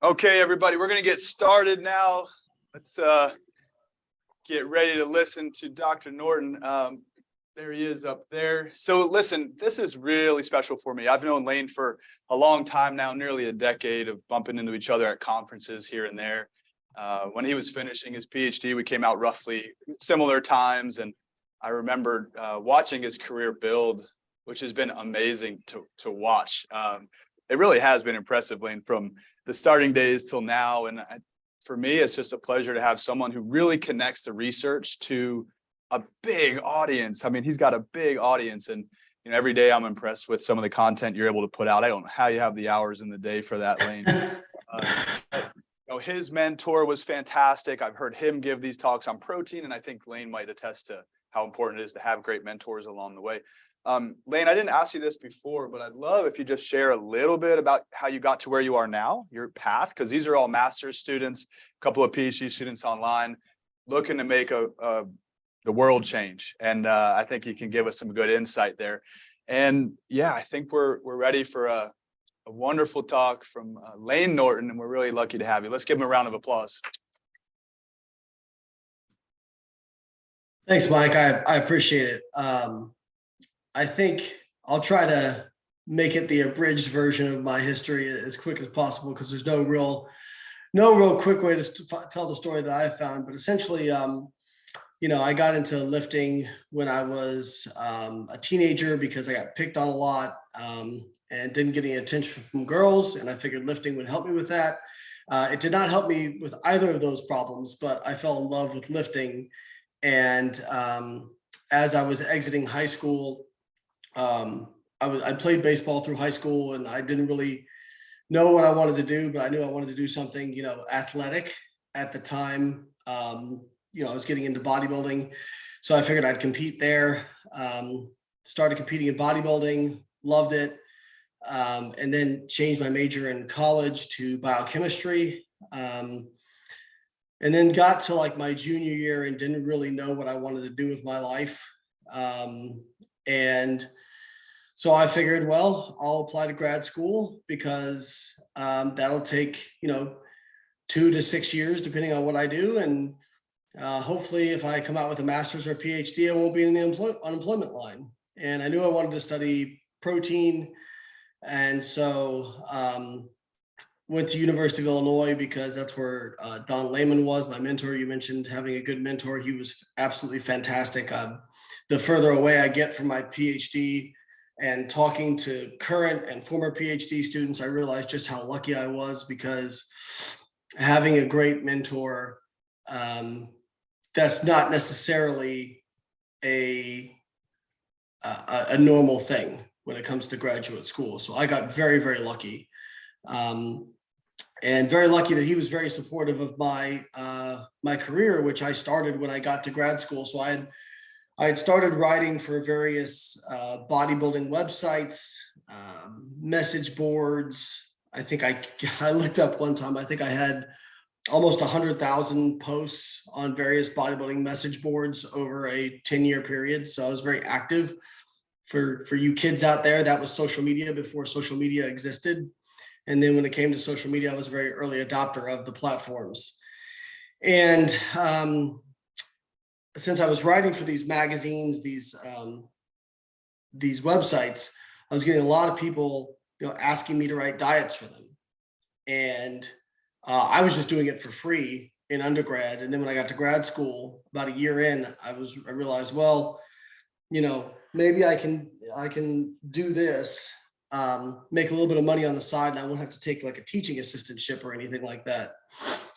Okay, everybody, we're going to get started now. Let's get ready to listen to Dr. Norton. There he is up there. So listen, this is really special for me. I've known Layne for a long time now, nearly a decade of bumping into each other at conferences here and there. When he was finishing his PhD, we came out roughly similar times. And I remember watching his career build, which has been amazing to watch. It really has been impressive, Layne, from the starting days till now. And for me, it's just a pleasure to have someone who really connects the research to a big audience. I mean, he's got a big audience, and every day I'm impressed with some of the content you're able to put out. I don't know how you have the hours in the day for that, Layne. His mentor was fantastic. I've heard him give these talks on protein, and I think Layne might attest to how important it is to have great mentors along the way. Layne, I didn't ask you this before, but I'd love if you just share a little bit about how you got to where you are now, your path, because these are all master's students, a couple of PhD students online, looking to make the world change. And I think you can give us some good insight there. And yeah, I think we're ready for a wonderful talk from Layne Norton, and we're really lucky to have you. Let's give him a round of applause. Thanks, Mike. I appreciate it. I think I'll try to make it the abridged version of my history as quick as possible, because there's no real quick way to tell the story that I found. But essentially, I got into lifting when I was a teenager because I got picked on a lot and didn't get any attention from girls. And I figured lifting would help me with that. It did not help me with either of those problems, but I fell in love with lifting. And as I was exiting high school, I played baseball through high school, and I didn't really know what I wanted to do, but I knew I wanted to do something, athletic at the time. I was getting into bodybuilding, so I figured I'd compete there. Started competing in bodybuilding, loved it, and then changed my major in college to biochemistry. And then got to like my junior year and didn't really know what I wanted to do with my life. And so I figured, well, I'll apply to grad school because that'll take, 2 to 6 years, depending on what I do. And hopefully if I come out with a master's or PhD, I won't be in the unemployment line. And I knew I wanted to study protein. And so went to University of Illinois because that's where Don Layman was, my mentor. You mentioned having a good mentor. He was absolutely fantastic. The further away I get from my PhD and talking to current and former PhD students, I realized just how lucky I was, because having a great mentor, that's not necessarily a normal thing when it comes to graduate school. So I got very, very lucky. And very lucky that he was very supportive of my career, which I started when I got to grad school. So I had started writing for various bodybuilding websites, message boards. I think I looked up one time, I think I had almost 100,000 posts on various bodybuilding message boards over a 10-year period. So I was very active. For you kids out there, that was social media before social media existed. And then when it came to social media, I was a very early adopter of the platforms. And since I was writing for these magazines, these websites, I was getting a lot of people, asking me to write diets for them. And I was just doing it for free in undergrad. And then when I got to grad school, about a year in, I realized, well, maybe I can do this. Make a little bit of money on the side, and I won't have to take like a teaching assistantship or anything like that.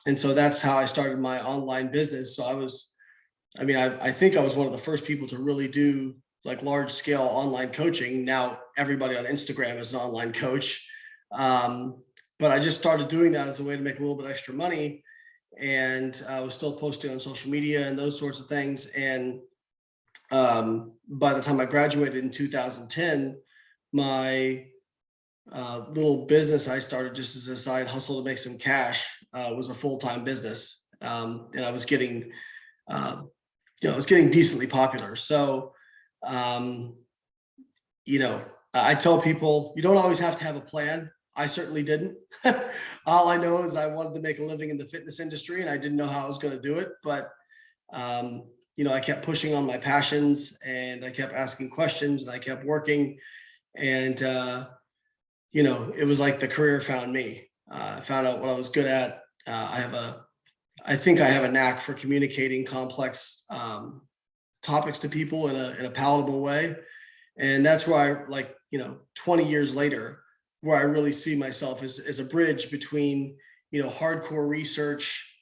And so that's how I started my online business. So I think I was one of the first people to really do like large scale online coaching. Now everybody on Instagram is an online coach. But I just started doing that as a way to make a little bit extra money. And I was still posting on social media and those sorts of things. And by the time I graduated in 2010, my little business I started just as a side hustle to make some cash was a full-time business, and I was getting, decently popular. So, I tell people you don't always have to have a plan. I certainly didn't. All I know is I wanted to make a living in the fitness industry, and I didn't know how I was going to do it. But I kept pushing on my passions, and I kept asking questions, and I kept working. And it was like the career found me. I found out what I was good at. I think I have a knack for communicating complex topics to people in a palatable way. And that's where 20 years later, where I really see myself as a bridge between, hardcore research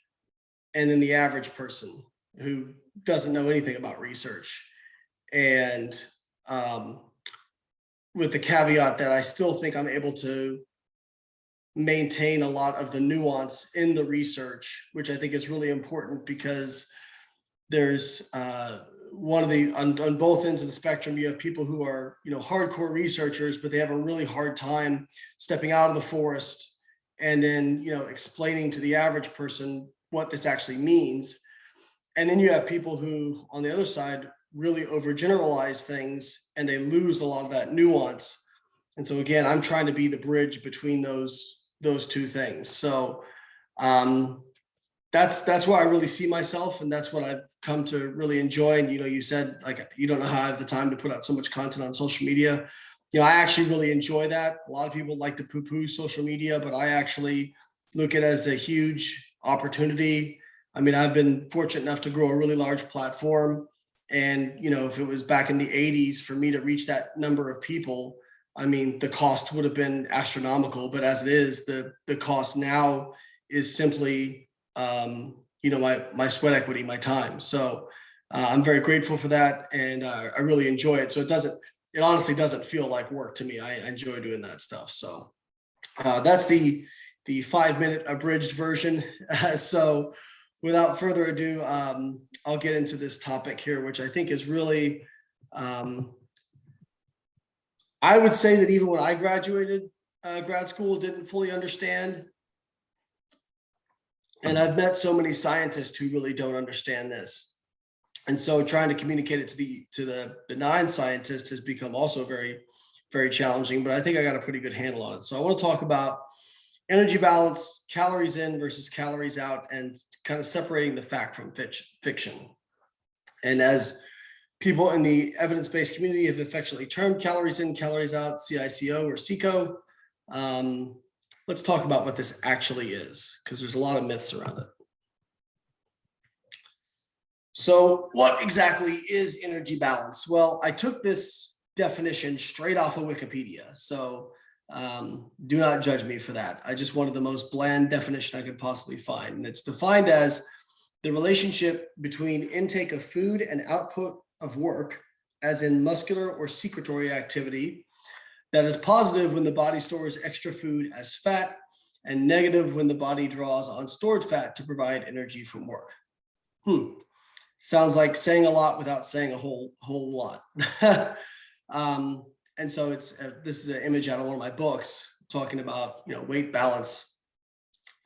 and then the average person who doesn't know anything about research. And with the caveat that I still think I'm able to maintain a lot of the nuance in the research, which I think is really important, because there's on both ends of the spectrum, you have people who are, hardcore researchers, but they have a really hard time stepping out of the forest and then, explaining to the average person what this actually means. And then you have people who, on the other side, really overgeneralize things, and they lose a lot of that nuance. And so again, I'm trying to be the bridge between those two things. So that's where I really see myself, and that's what I've come to really enjoy. And you said, like, you don't know how I have the time to put out so much content on social media. I actually really enjoy that. A lot of people like to poo-poo social media, but I actually look at it as a huge opportunity. I mean, I've been fortunate enough to grow a really large platform. And, if it was back in the 80s for me to reach that number of people, I mean, the cost would have been astronomical. But as it is, the cost now is simply, my sweat equity, my time. So I'm very grateful for that. And I really enjoy it. So it honestly doesn't feel like work to me. I enjoy doing that stuff. So that's the 5-minute abridged version. So without further ado, I'll get into this topic here, which I think is really, I would say that even when I graduated grad school, didn't fully understand. And I've met so many scientists who really don't understand this. And so trying to communicate it to the non-scientists has become also very, very challenging, but I think I got a pretty good handle on it. So I want to talk about energy balance, calories in versus calories out, and kind of separating the fact from fiction. And as people in the evidence-based community have affectionately termed calories in, calories out, CICO or CICO, let's talk about what this actually is, because there's a lot of myths around it. So what exactly is energy balance? Well, I took this definition straight off of Wikipedia. So do not judge me for that. I just wanted the most bland definition I could possibly find. And it's defined as the relationship between intake of food and output of work, as in muscular or secretory activity, that is positive when the body stores extra food as fat, and negative when the body draws on stored fat to provide energy from work. Sounds like saying a lot without saying a whole lot. And so this is an image out of one of my books talking about, weight balance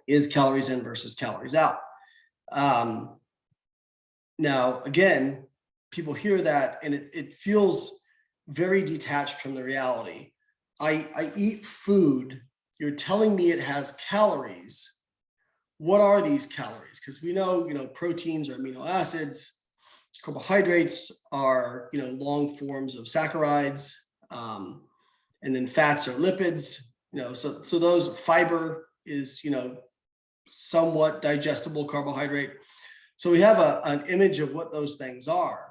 is calories in versus calories out. Now, again, people hear that and it feels very detached from the reality. I eat food. You're telling me it has calories. What are these calories? Because we know, proteins are amino acids, carbohydrates are, long forms of saccharides, and then fats are lipids, so those fiber is, somewhat digestible carbohydrate. So we have an image of what those things are,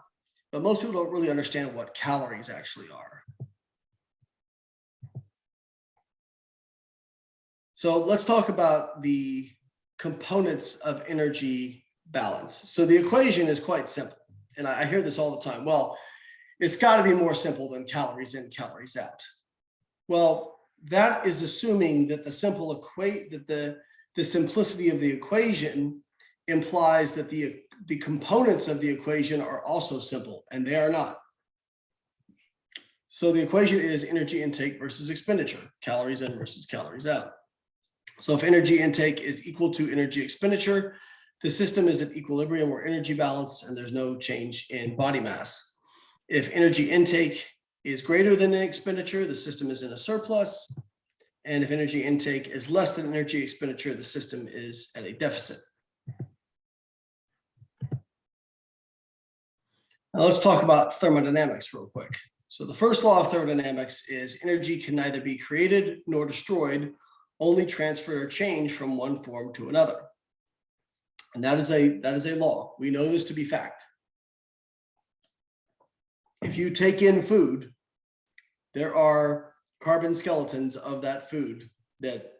but most people don't really understand what calories actually are. So let's talk about the components of energy balance. So the equation is quite simple. And I hear this all the time. Well, it's got to be more simple than calories in, calories out. Well, that is assuming that the simplicity of the equation implies that the components of the equation are also simple, and they are not. So the equation is energy intake versus expenditure, calories in versus calories out. So if energy intake is equal to energy expenditure, the system is at equilibrium or energy balance, and there's no change in body mass. If energy intake is greater than an expenditure, the system is in a surplus. And if energy intake is less than energy expenditure, the system is at a deficit. Now let's talk about thermodynamics real quick. So the first law of thermodynamics is energy can neither be created nor destroyed, only transferred or changed from one form to another. And that is a law. We know this to be fact. If you take in food, there are carbon skeletons of that food that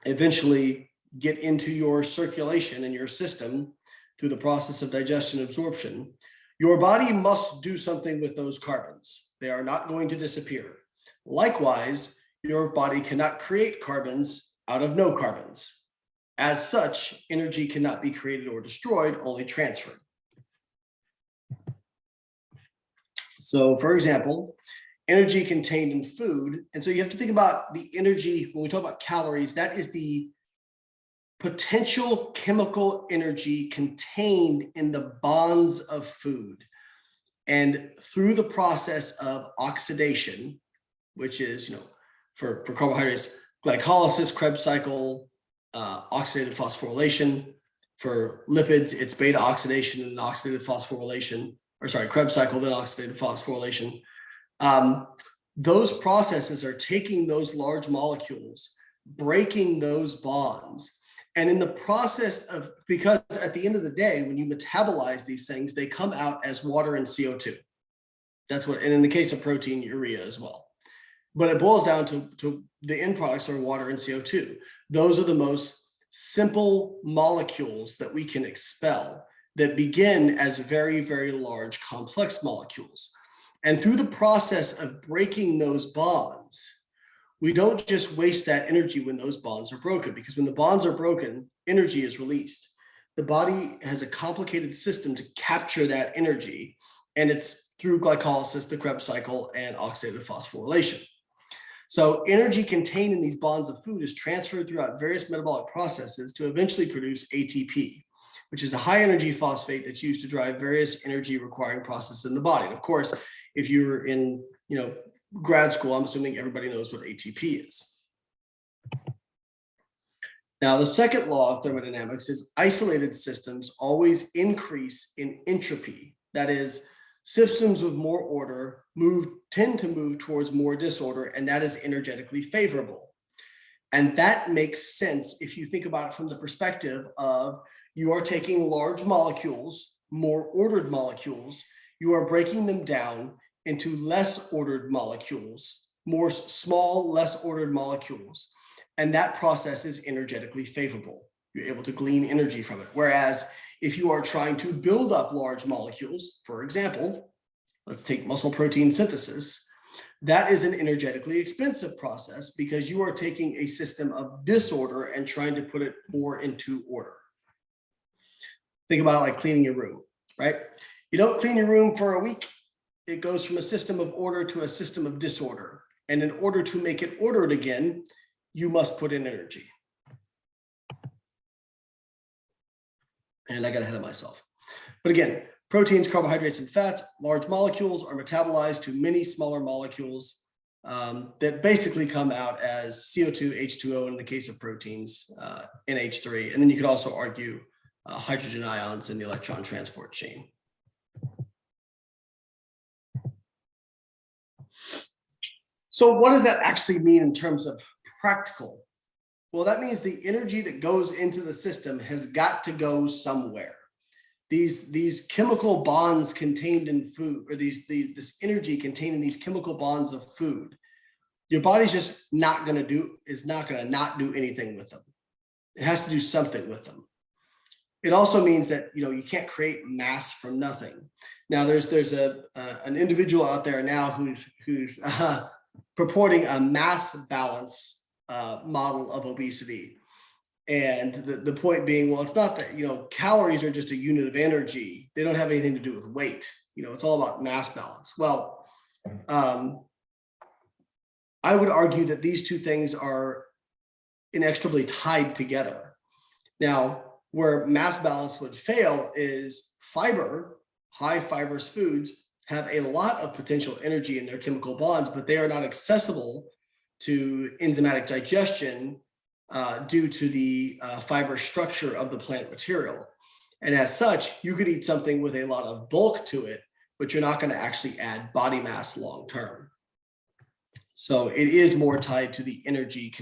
eventually get into your circulation in your system through the process of digestion and absorption. Your body must do something with those carbons. They are not going to disappear. Likewise, your body cannot create carbons out of no carbons. As such, energy cannot be created or destroyed, only transferred. So, for example, energy contained in food. And so you have to think about the energy, when we talk about calories, that is the potential chemical energy contained in the bonds of food. And through the process of oxidation, which is, for carbohydrates, glycolysis, Krebs cycle, oxidative phosphorylation. For lipids, it's beta oxidation and oxidative phosphorylation, Krebs cycle, then oxidative phosphorylation. Those processes are taking those large molecules, breaking those bonds. And in the process of, because at the end of the day, when you metabolize these things, they come out as water and CO2. That's what, and in the case of protein, urea as well. But it boils down to the end products are water and CO2. Those are the most simple molecules that we can expel that begin as very, very large complex molecules. And through the process of breaking those bonds, we don't just waste that energy when those bonds are broken, because when the bonds are broken, energy is released. The body has a complicated system to capture that energy, and it's through glycolysis, the Krebs cycle, and oxidative phosphorylation. So energy contained in these bonds of food is transferred throughout various metabolic processes to eventually produce ATP, which is a high energy phosphate that's used to drive various energy requiring processes in the body. And of course, if you're in, grad school, I'm assuming everybody knows what ATP is. Now, the second law of thermodynamics is isolated systems always increase in entropy. That is, systems with more order tend to move towards more disorder, and that is energetically favorable. And that makes sense if you think about it from the perspective of you are taking large molecules, more ordered molecules, you are breaking them down into less ordered molecules, more small, less ordered molecules. And that process is energetically favorable. You're able to glean energy from it. Whereas if you are trying to build up large molecules, for example, let's take muscle protein synthesis, that is an energetically expensive process because you are taking a system of disorder and trying to put it more into order. Think about it like cleaning your room, right? You don't clean your room for a week. It goes from a system of order to a system of disorder. And in order to make it ordered again, you must put in energy. And I got ahead of myself. But again, proteins, carbohydrates, and fats, large molecules are metabolized to many smaller molecules that basically come out as CO2, H2O in the case of proteins, NH3. And then you could also argue hydrogen ions in the electron transport chain. So what does that actually mean in terms of practical? Well, that means the energy that goes into the system has got to go somewhere. These chemical bonds contained in food, or this energy contained in these chemical bonds of food, your body's just not going to not do anything with them. It has to do something with them. It also means that you can't create mass from nothing. Now there's an individual out there now who's purporting a mass balance model of obesity. And the point being, well, it's not that, calories are just a unit of energy. They don't have anything to do with weight. It's all about mass balance. Well, I would argue that these two things are inextricably tied together. Now, where mass balance would fail is fiber, high fibrous foods have a lot of potential energy in their chemical bonds, but they are not accessible to enzymatic digestion due to the fiber structure of the plant material. And as such, you could eat something with a lot of bulk to it, but you're not going to actually add body mass long term. So it is more tied to the energy,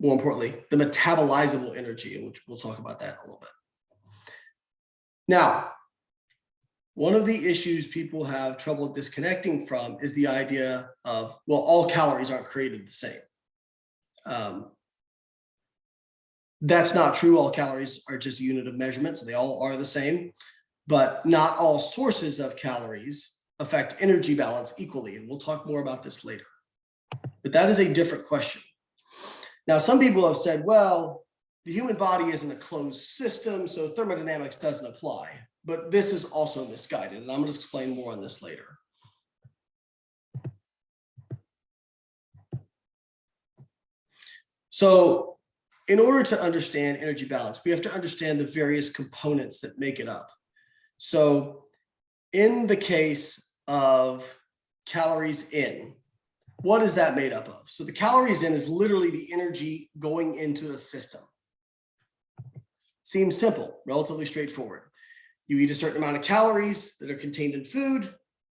more importantly, the metabolizable energy, which we'll talk about that a little bit. Now, one of the issues people have trouble disconnecting from is the idea of, well, all calories aren't created the same. That's not true. All calories are just a unit of measurement, so they all are the same, but not all sources of calories affect energy balance equally. And we'll talk more about this later. But that is a different question. Now, some people have said, well, the human body isn't a closed system, so thermodynamics doesn't apply. But this is also misguided, and I'm going to explain more on this later. So in order to understand energy balance, we have to understand the various components that make it up. So in the case of calories in, what is that made up of? So the calories in is literally the energy going into the system. Seems simple, relatively straightforward. You eat a certain amount of calories that are contained in food,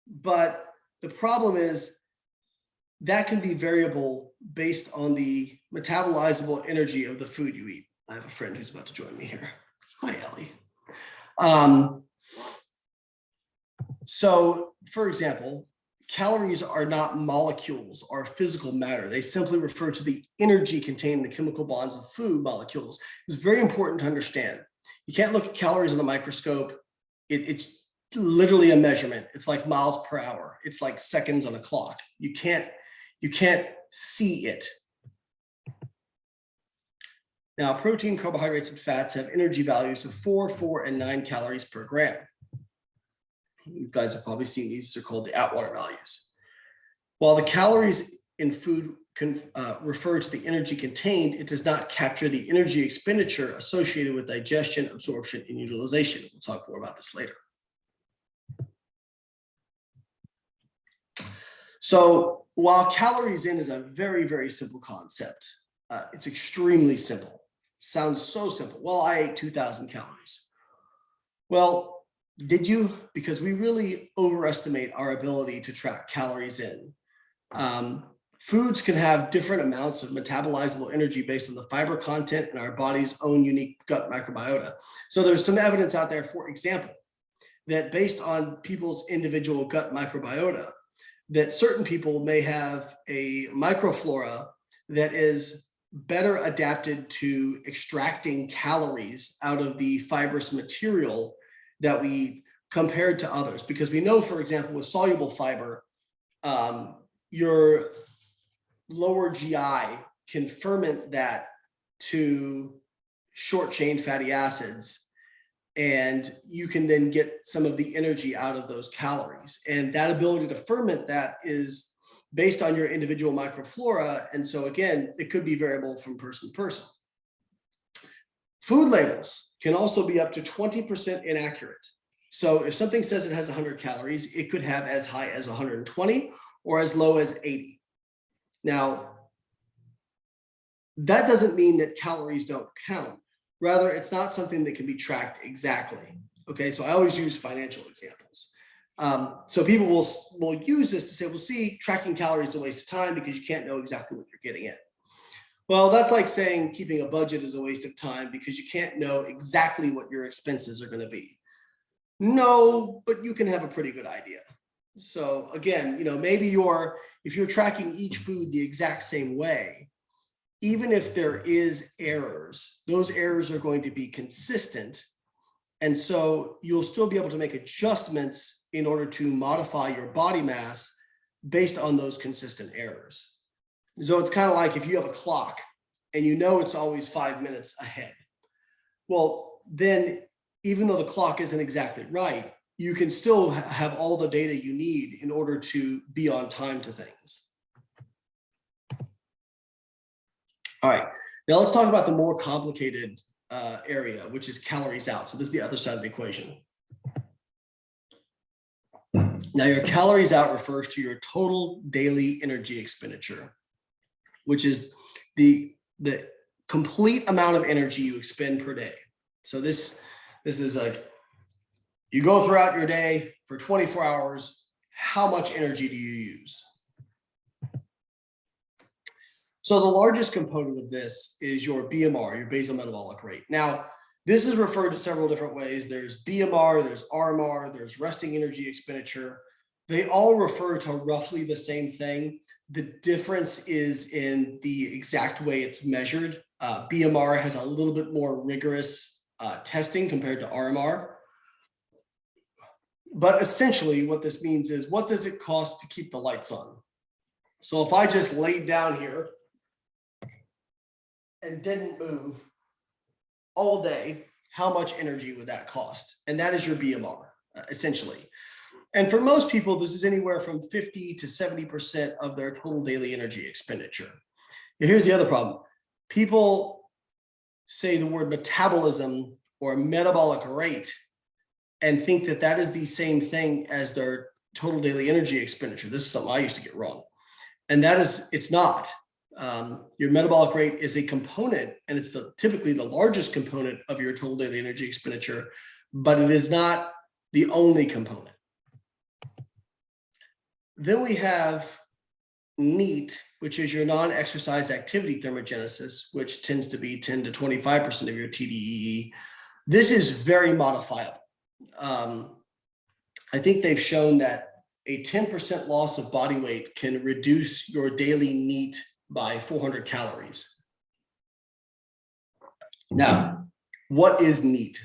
but the problem is that can be variable based on the metabolizable energy of the food you eat. I have a friend who's about to join me here. Hi, Ellie. So, for example, calories are not molecules or physical matter. They simply refer to the energy contained in the chemical bonds of food molecules. It's very important to understand. You can't look at calories in a microscope. It's literally a measurement. It's like miles per hour. It's like seconds on a clock. You can't see it. Now, protein, carbohydrates, and fats have energy values of 4, 4, and 9 calories per gram. You guys have probably seen these. They're called the Atwater values. While the calories in food can refer to the energy contained, it does not capture the energy expenditure associated with digestion, absorption, and utilization. We'll talk more about this later. So while calories in is a very, very simple concept, it's extremely simple. Sounds so simple. Well, I ate 2,000 calories. Well, did you? Because we really overestimate our ability to track calories in. Foods can have different amounts of metabolizable energy based on the fiber content in our body's own unique gut microbiota. So there's some evidence out there, for example, that based on people's individual gut microbiota, that certain people may have a microflora that is better adapted to extracting calories out of the fibrous material that we eat compared to others. Because we know, for example, with soluble fiber, your lower GI can ferment that to short chain fatty acids, and you can then get some of the energy out of those calories. And that ability to ferment that is based on your individual microflora. And so again, it could be variable from person to person. Food labels can also be up to 20% inaccurate. So if something says it has 100 calories, it could have as high as 120 or as low as 80. Now, that doesn't mean that calories don't count. Rather, it's not something that can be tracked exactly. Okay, so I always use financial examples. So people will use this to say, well, see, tracking calories is a waste of time because you can't know exactly what you're getting in. Well, that's like saying keeping a budget is a waste of time because you can't know exactly what your expenses are going to be. No, but you can have a pretty good idea. So again, maybe if you're tracking each food the exact same way, even if there is errors, those errors are going to be consistent. And so you'll still be able to make adjustments in order to modify your body mass based on those consistent errors. So it's kind of like if you have a clock and it's always 5 minutes ahead. Well, then even though the clock isn't exactly right, you can still have all the data you need in order to be on time to things. All right, now let's talk about the more complicated area, which is calories out. So this is the other side of the equation. Now, your calories out refers to your total daily energy expenditure, which is the complete amount of energy you expend per day. So this is like, you go throughout your day for 24 hours, how much energy do you use? So the largest component of this is your BMR, your basal metabolic rate. Now, this is referred to several different ways. There's BMR, there's RMR, there's resting energy expenditure. They all refer to roughly the same thing. The difference is in the exact way it's measured. BMR has a little bit more rigorous testing compared to RMR. But essentially what this means is, what does it cost to keep the lights on? So if I just laid down here and didn't move all day, how much energy would that cost? And that is your BMR, essentially. And for most people, this is anywhere from 50 to 70% of their total daily energy expenditure. And here's the other problem. People say the word metabolism or metabolic rate and think that that is the same thing as their total daily energy expenditure. This is something I used to get wrong. And that is, it's not. Your metabolic rate is a component, and it's typically the largest component of your total daily energy expenditure, but it is not the only component. Then we have NEAT, which is your non-exercise activity thermogenesis, which tends to be 10 to 25% of your TDEE. This is very modifiable. I think they've shown that a 10% loss of body weight can reduce your daily NEAT by 400 calories. Now, what is NEAT?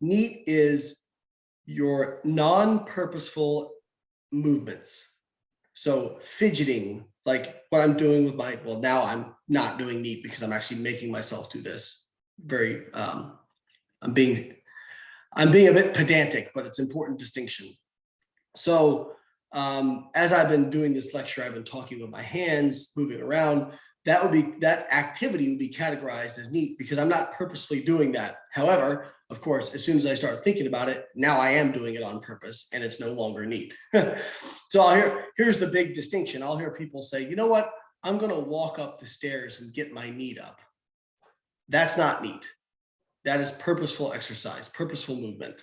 NEAT is your non-purposeful movements. So fidgeting, like what I'm doing with my, well, now I'm not doing NEAT because I'm actually making myself do this. Very, I'm being a bit pedantic, but it's an important distinction. So as I've been doing this lecture, I've been talking with my hands, moving around. That activity would be categorized as NEAT because I'm not purposefully doing that. However, of course, as soon as I start thinking about it, now I am doing it on purpose and it's no longer NEAT. So here's the big distinction. I'll hear people say, you know what? I'm going to walk up the stairs and get my NEAT up. That's not NEAT. That is purposeful exercise, purposeful movement.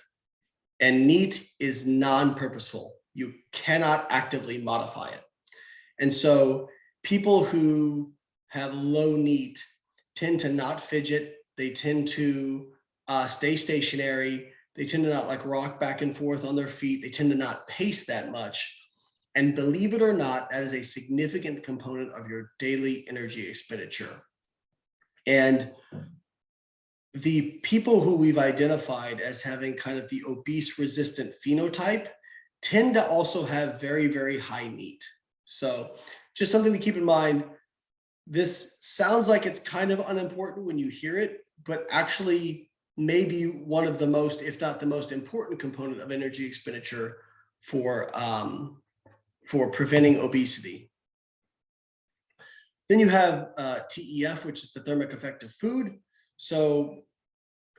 And NEAT is non-purposeful. You cannot actively modify it. And so people who have low NEAT tend to not fidget. They tend to stay stationary. They tend to not like rock back and forth on their feet. They tend to not pace that much. And believe it or not, that is a significant component of your daily energy expenditure. And the people who we've identified as having kind of the obese resistant phenotype tend to also have very, very high NEAT. So just something to keep in mind. This sounds like it's kind of unimportant when you hear it, but actually maybe one of the most, if not the most important component of energy expenditure for preventing obesity. Then you have TEF, which is the thermic effect of food. So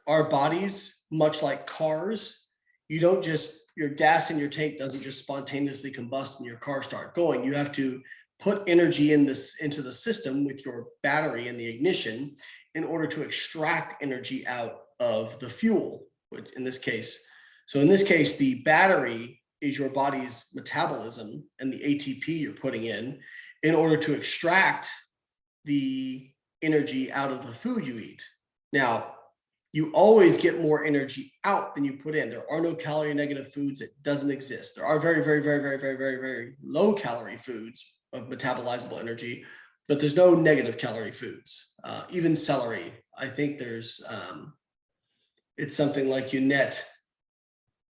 our bodies, much like cars, you don't just, your gas in your tank doesn't just spontaneously combust and your car start going. You have to put energy into the system with your battery and the ignition in order to extract energy out of the fuel, which in this case, the battery is your body's metabolism and the ATP you're putting in order to extract the energy out of the food you eat. Now, you always get more energy out than you put in. There are no calorie negative foods. It doesn't exist. There are very, very, very, very, very, very, very low calorie foods of metabolizable energy, but there's no negative calorie foods. Even celery, I think there's, it's something like you net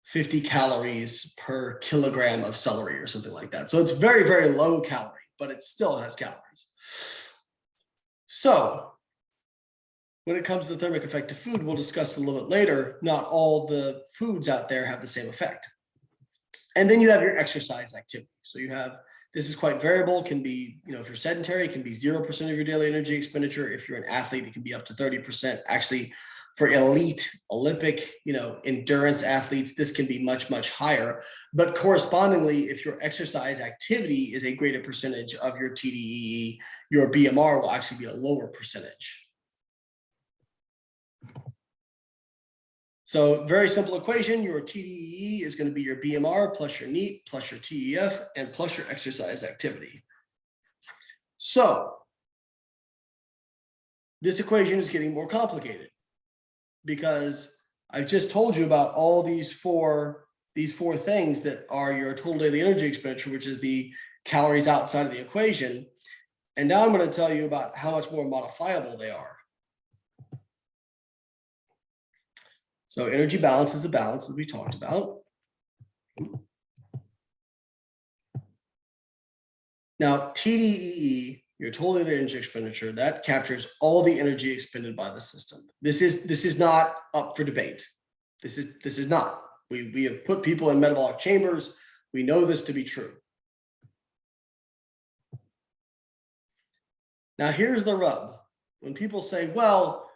50 calories per kilogram of celery or something like that. So it's very, very low calorie, but it still has calories. So when it comes to the thermic effect of food, we'll discuss a little bit later, not all the foods out there have the same effect. And then you have your exercise activity. So you have, this is quite variable, can be, if you're sedentary, it can be 0% of your daily energy expenditure. If you're an athlete, it can be up to 30%. Actually, For elite Olympic, endurance athletes, this can be much, much higher. But correspondingly, if your exercise activity is a greater percentage of your TDEE, your BMR will actually be a lower percentage. So very simple equation, your TDEE is going to be your BMR plus your NEAT plus your TEF and plus your exercise activity. So this equation is getting more complicated because I've just told you about all these four things that are your total daily energy expenditure, which is the calories outside of the equation. And now I'm going to tell you about how much more modifiable they are. So energy balance is a balance that we talked about. Now, TDEE, your total daily energy expenditure, that captures all the energy expended by the system. This is not up for debate. This is not. We have put people in metabolic chambers. We know this to be true. Now, here's the rub. When people say, well,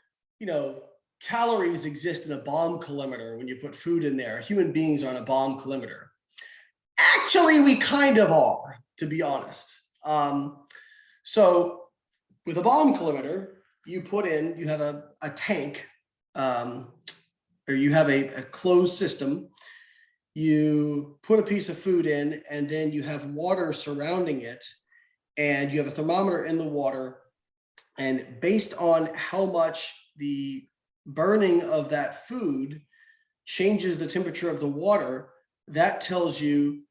calories exist in a bomb collimator when you put food in there. Human beings are on a bomb collimator. Actually, we kind of are, to be honest. So with a bomb collimator, you have a tank, or you have a closed system. You put a piece of food in, and then you have water surrounding it, and you have a thermometer in the water. And based on how much the burning of that food changes the temperature of the water, that tells you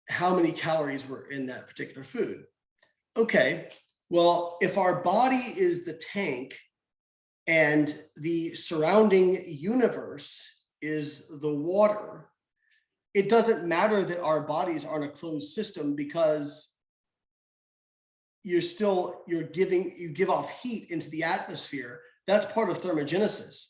how many calories were in that particular food. Okay, well, if our body is the tank and the surrounding universe is the water, it doesn't matter that our bodies aren't a closed system, because you give off heat into the atmosphere. That's part of thermogenesis.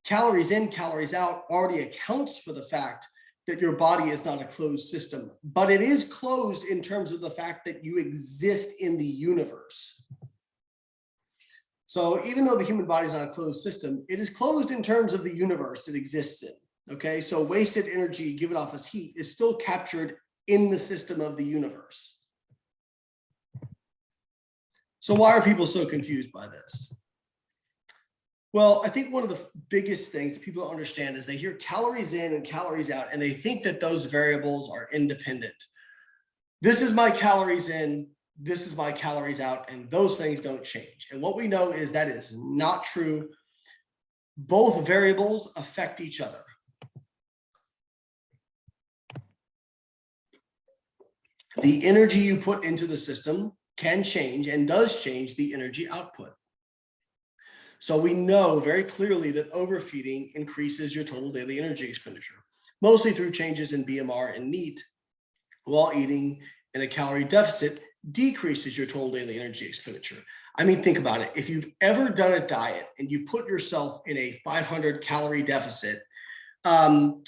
Calories in, calories out already accounts for the fact that your body is not a closed system, but it is closed in terms of the fact that you exist in the universe. So even though the human body is not a closed system, it is closed in terms of the universe it exists in. Okay, so wasted energy given off as heat is still captured in the system of the universe. So why are people so confused by this? Well, I think one of the biggest things that people don't understand is they hear calories in and calories out, and they think that those variables are independent. This is my calories in, this is my calories out, and those things don't change. And what we know is that is not true. Both variables affect each other. The energy you put into the system can change and does change the energy output. So we know very clearly that overfeeding increases your total daily energy expenditure, mostly through changes in BMR and NEAT, while eating in a calorie deficit decreases your total daily energy expenditure. I mean, think about it. If you've ever done a diet and you put yourself in a 500 calorie deficit, you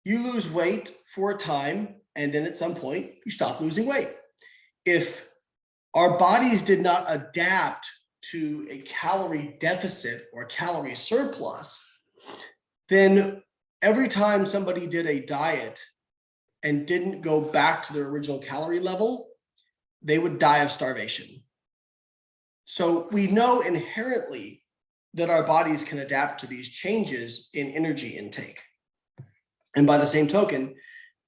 lose weight for a time, and then at some point you stop losing weight. If our bodies did not adapt to a calorie deficit or calorie surplus, then every time somebody did a diet and didn't go back to their original calorie level, they would die of starvation. So we know inherently that our bodies can adapt to these changes in energy intake. And by the same token,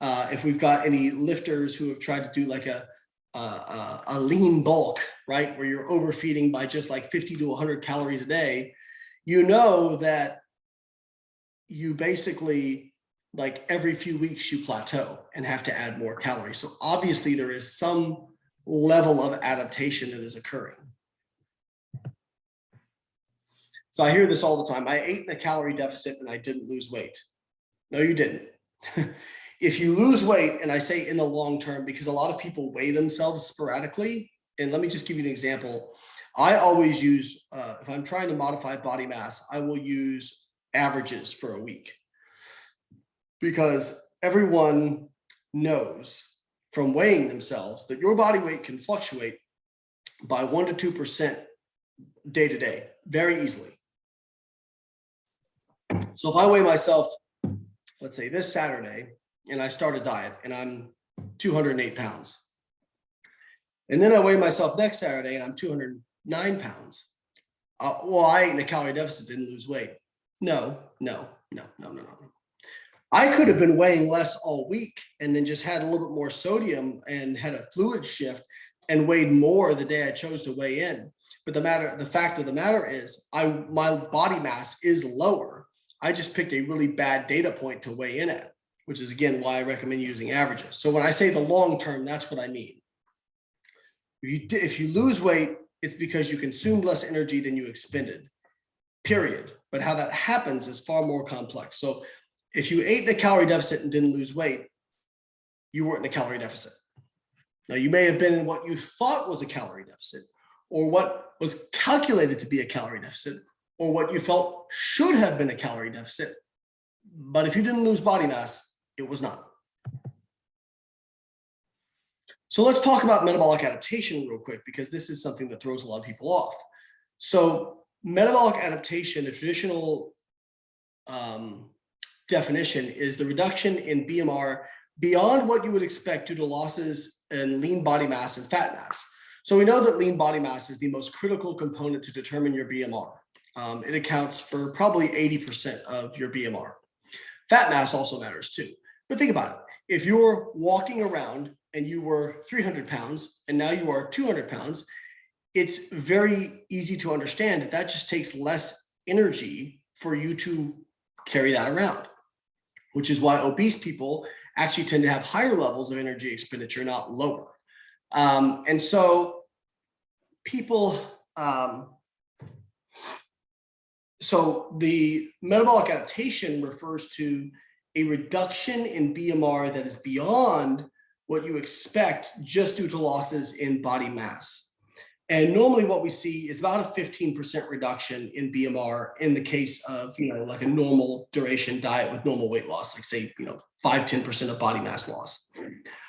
if we've got any lifters who have tried to do like a lean bulk, right, where you're overfeeding by just like 50 to 100 calories a day, you know that you basically, like every few weeks you plateau and have to add more calories. So obviously there is some level of adaptation that is occurring. So I hear this all the time. I ate in a calorie deficit and I didn't lose weight. No, you didn't. If you lose weight, and I say in the long term, because a lot of people weigh themselves sporadically, and let me just give you an example. I always use, if I'm trying to modify body mass, I will use averages for a week, because everyone knows from weighing themselves that your body weight can fluctuate by 1 to 2% day to day, very easily. So if I weigh myself, let's say this Saturday, and I start a diet and I'm 208 pounds, and then I weigh myself next Saturday and I'm 209 pounds. Well, I ate in a calorie deficit, didn't lose weight. No. I could have been weighing less all week and then just had a little bit more sodium and had a fluid shift and weighed more the day I chose to weigh in. But the fact of the matter is my body mass is lower. I just picked a really bad data point to weigh in at, which is again why I recommend using averages. So when I say the long term, that's what I mean. If you lose weight, it's because you consumed less energy than you expended, period. But how that happens is far more complex. So if you ate in a calorie deficit and didn't lose weight, you weren't in a calorie deficit. Now, you may have been in what you thought was a calorie deficit, or what was calculated to be a calorie deficit, or what you felt should have been a calorie deficit. But if you didn't lose body mass, it was not. So let's talk about metabolic adaptation real quick, because this is something that throws a lot of people off. So metabolic adaptation, the traditional definition, is the reduction in BMR beyond what you would expect due to losses in lean body mass and fat mass. So we know that lean body mass is the most critical component to determine your BMR. It accounts for probably 80% of your BMR. Fat mass also matters too. But think about it. If you're walking around and you were 300 pounds and now you are 200 pounds, it's very easy to understand that that just takes less energy for you to carry that around, which is why obese people actually tend to have higher levels of energy expenditure, not lower. And so people, so the metabolic adaptation refers to a reduction in BMR that is beyond what you expect just due to losses in body mass. And normally what we see is about a 15% reduction in BMR in the case of, like a normal duration diet with normal weight loss, like say, 5-10% of body mass loss.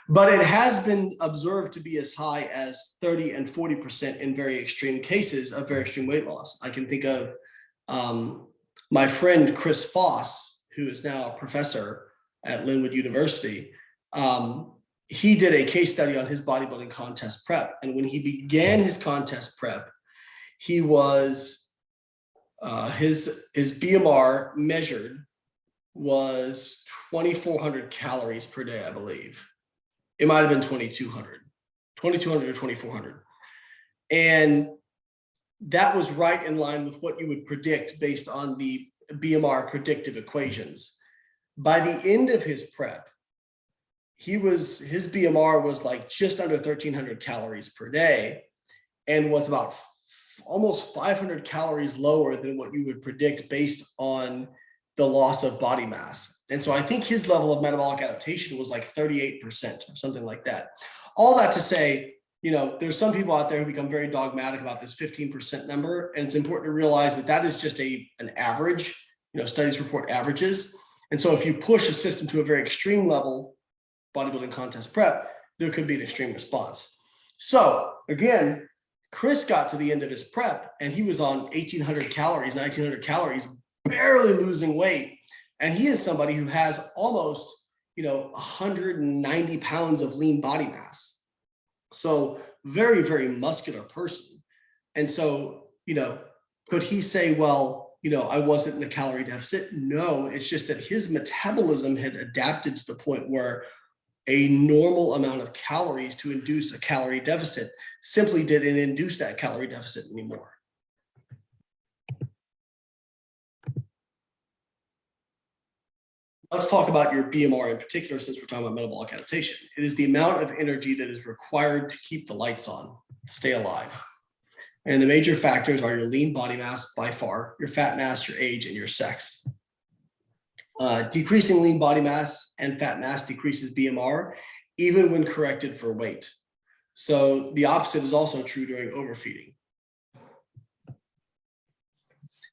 But it has been observed to be as high as 30 and 40% in very extreme cases of very extreme weight loss. I can think of my friend Chris Foss, who is now a professor at Linwood University. He did a case study on his bodybuilding contest prep. And when he began his contest prep, he was, his BMR measured was 2,400 calories per day, I believe. It might've been 2,200 or 2,400. And that was right in line with what you would predict based on the BMR predictive equations. By the end of his prep, his BMR was like just under 1,300 calories per day and was about almost 500 calories lower than what you would predict based on the loss of body mass. And so I think his level of metabolic adaptation was like 38% or something like that. All that to say, there's some people out there who become very dogmatic about this 15% number. And it's important to realize that that is just an average. Studies report averages. And so if you push a system to a very extreme level, bodybuilding contest prep, there could be an extreme response. So again, Chris got to the end of his prep and he was on 1,800 calories, 1,900 calories, barely losing weight. And he is somebody who has almost, 190 pounds of lean body mass. So very, very muscular person. And so, could he say, well, I wasn't in a calorie deficit? No, it's just that his metabolism had adapted to the point where a normal amount of calories to induce a calorie deficit simply didn't induce that calorie deficit anymore. Let's talk about your BMR in particular, since we're talking about metabolic adaptation. It is the amount of energy that is required to keep the lights on, stay alive. And the major factors are your lean body mass by far, your fat mass, your age, and your sex. Decreasing lean body mass and fat mass decreases BMR, even when corrected for weight. So the opposite is also true during overfeeding.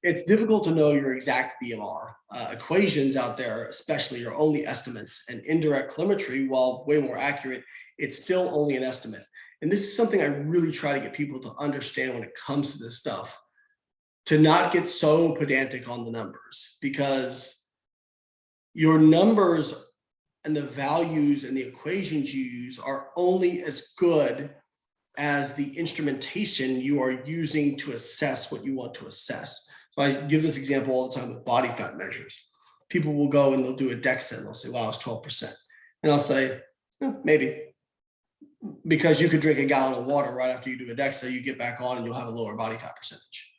It's difficult to know your exact BMR. Equations out there, especially, are only estimates, and indirect telemetry, while way more accurate, it's still only an estimate. And this is something I really try to get people to understand when it comes to this stuff. to not get so pedantic on the numbers, because your numbers and the values and the equations you use are only as good as the instrumentation you are using to assess what you want to assess. So I give this example all the time with body fat measures. People will go and they'll do a DEXA and they'll say, wow, it's 12%. And I'll say, maybe. Because you could drink a gallon of water right after you do a DEXA, you get back on and you'll have a lower body fat percentage.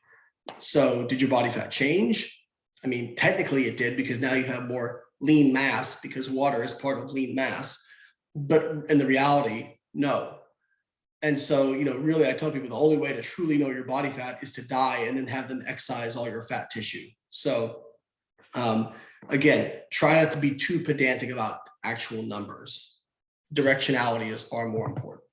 So did your body fat change? I mean, technically it did, because now you have more lean mass because water is part of lean mass. But in the reality, no. And so, really, I tell people the only way to truly know your body fat is to die and then have them excise all your fat tissue. So again, try not to be too pedantic about actual numbers. Directionality is far more important.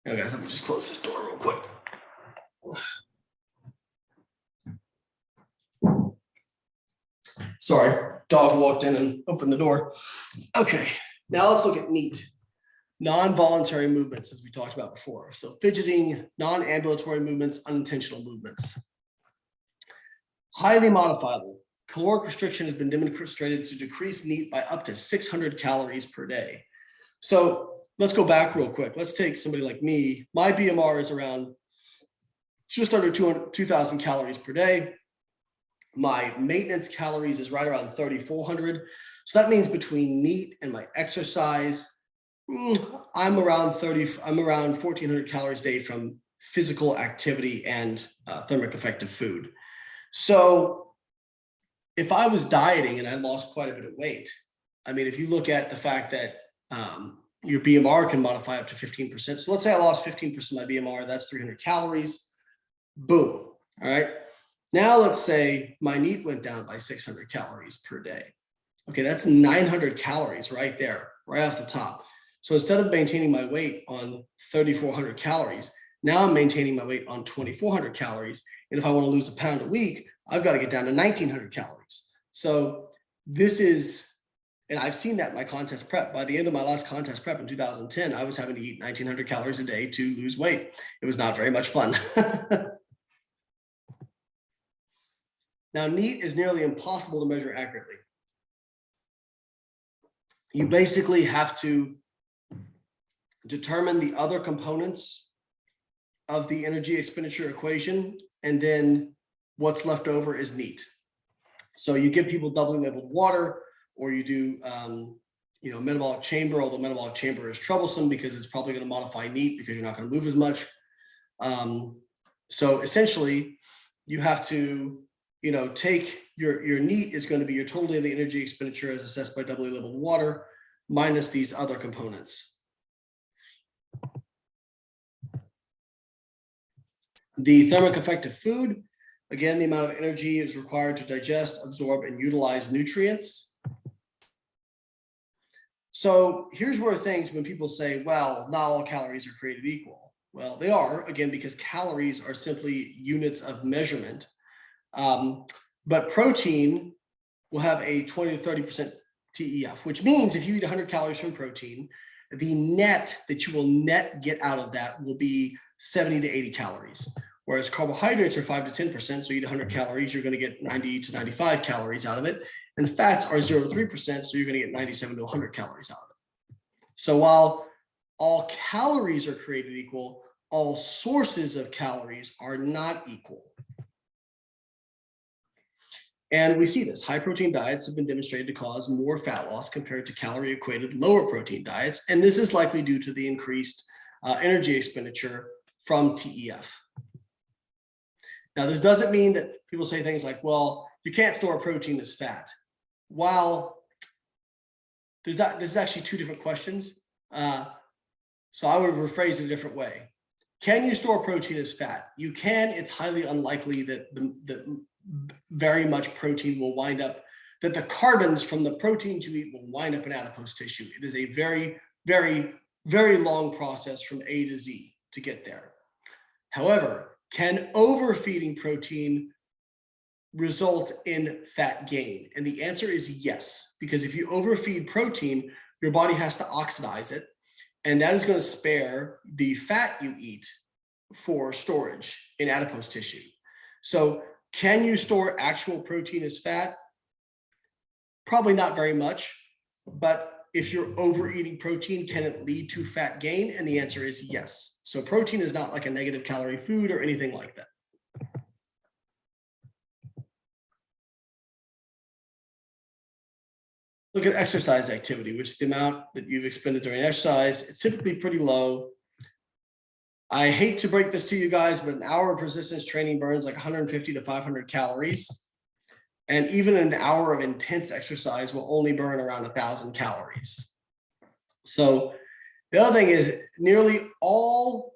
Okay, guys, let me just close this door real quick. Sorry, dog walked in and opened the door. Okay, now let's look at NEAT. Non-voluntary movements, as we talked about before. So fidgeting, non-ambulatory movements, unintentional movements. Highly modifiable. Caloric restriction has been demonstrated to decrease NEAT by up to 600 calories per day. So let's go back real quick. Let's take somebody like me. My BMR is around just under 2,000 calories per day. My maintenance calories is right around 3,400. So that means between NEAT and my exercise, I'm around 1,400 calories a day from physical activity and thermic effective food. So if I was dieting and I lost quite a bit of weight, I mean, if you look at the fact that your BMR can modify up to 15%. So let's say I lost 15% of my BMR, that's 300 calories. Boom. All right. Now let's say my NEAT went down by 600 calories per day. Okay, that's 900 calories right there, right off the top. So instead of maintaining my weight on 3,400 calories, now I'm maintaining my weight on 2,400 calories. And if I want to lose a pound a week, I've got to get down to 1,900 calories. So this is, and I've seen that in my contest prep. By the end of my last contest prep in 2010, I was having to eat 1,900 calories a day to lose weight. It was not very much fun. Now, NEAT is nearly impossible to measure accurately. You basically have to determine the other components of the energy expenditure equation, and then what's left over is NEAT. So you give people doubly labeled water, or you do metabolic chamber, although metabolic chamber is troublesome because it's probably going to modify NEAT because you're not going to move as much. So essentially, you have to take your NEAT is going to be your total daily energy expenditure as assessed by doubly labeled water minus these other components. The thermic effective food, again, the amount of energy is required to digest, absorb, and utilize nutrients. So here's where things, when people say, well, not all calories are created equal. Well, they are, again, because calories are simply units of measurement. But protein will have a 20 to 30% TEF, which means if you eat 100 calories from protein, the net that you will net get out of that will be 70 to 80 calories. Whereas carbohydrates are 5 to 10%. So you eat 100 calories, you're going to get 90 to 95 calories out of it. And fats are 0 to 3%. So you're going to get 97 to 100 calories out of it. So while all calories are created equal, all sources of calories are not equal. And we see this. High protein diets have been demonstrated to cause more fat loss compared to calorie equated lower protein diets. And this is likely due to the increased energy expenditure from TEF. Now, this doesn't mean that people say things like, well, you can't store protein as fat. While this is actually two different questions. So I would rephrase it a different way. Can you store protein as fat? You can. It's highly unlikely that very much protein will wind up, that the carbons from the proteins you eat will wind up in adipose tissue. It is a very, very, very long process from A to Z to get there. However, can overfeeding protein result in fat gain? And the answer is yes, because if you overfeed protein, your body has to oxidize it. And that is going to spare the fat you eat for storage in adipose tissue. So can you store actual protein as fat? Probably not very much, but if you're overeating protein, can it lead to fat gain? And the answer is yes. So protein is not like a negative calorie food or anything like that. Look at exercise activity, which is the amount that you've expended during exercise. It's typically pretty low. I hate to break this to you guys, but an hour of resistance training burns like 150 to 500 calories. And even an hour of intense exercise will only burn around 1,000 calories. So the other thing is nearly all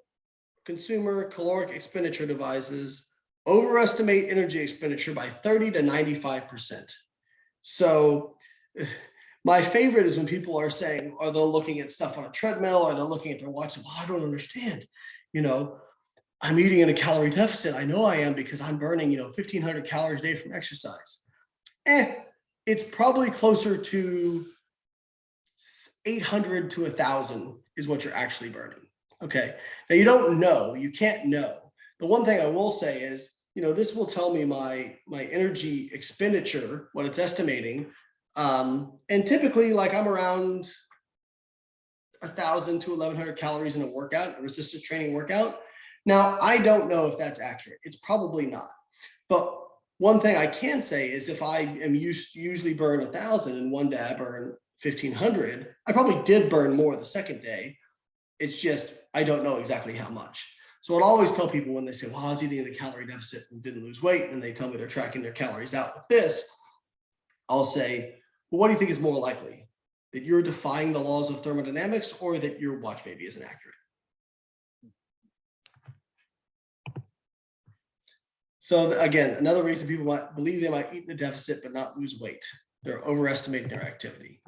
consumer caloric expenditure devices overestimate energy expenditure by 30 to 95%. So my favorite is when people are saying, are they looking at stuff on a treadmill, or they're looking at their watch, well, I don't understand, I'm eating in a calorie deficit. I know I am because I'm burning, 1,500 calories a day from exercise. It's probably closer to 800 to 1,000 is what you're actually burning. Okay. Now you don't know, you can't know. The one thing I will say is, this will tell me my energy expenditure, what it's estimating. And typically like I'm around 1,000 to 1,100 calories in a workout, a resistance training workout. Now, I don't know if that's accurate. It's probably not. But one thing I can say is if I am usually burn 1,000 and one day I burn 1,500, I probably did burn more the second day. It's just, I don't know exactly how much. So I'd always tell people when they say, well, I was eating in a calorie deficit and didn't lose weight, and they tell me they're tracking their calories out with this, I'll say, well, what do you think is more likely? That you're defying the laws of thermodynamics, or that your watch maybe isn't accurate? So again, another reason people might believe they might eat in a deficit but not lose weight. They're overestimating their activity.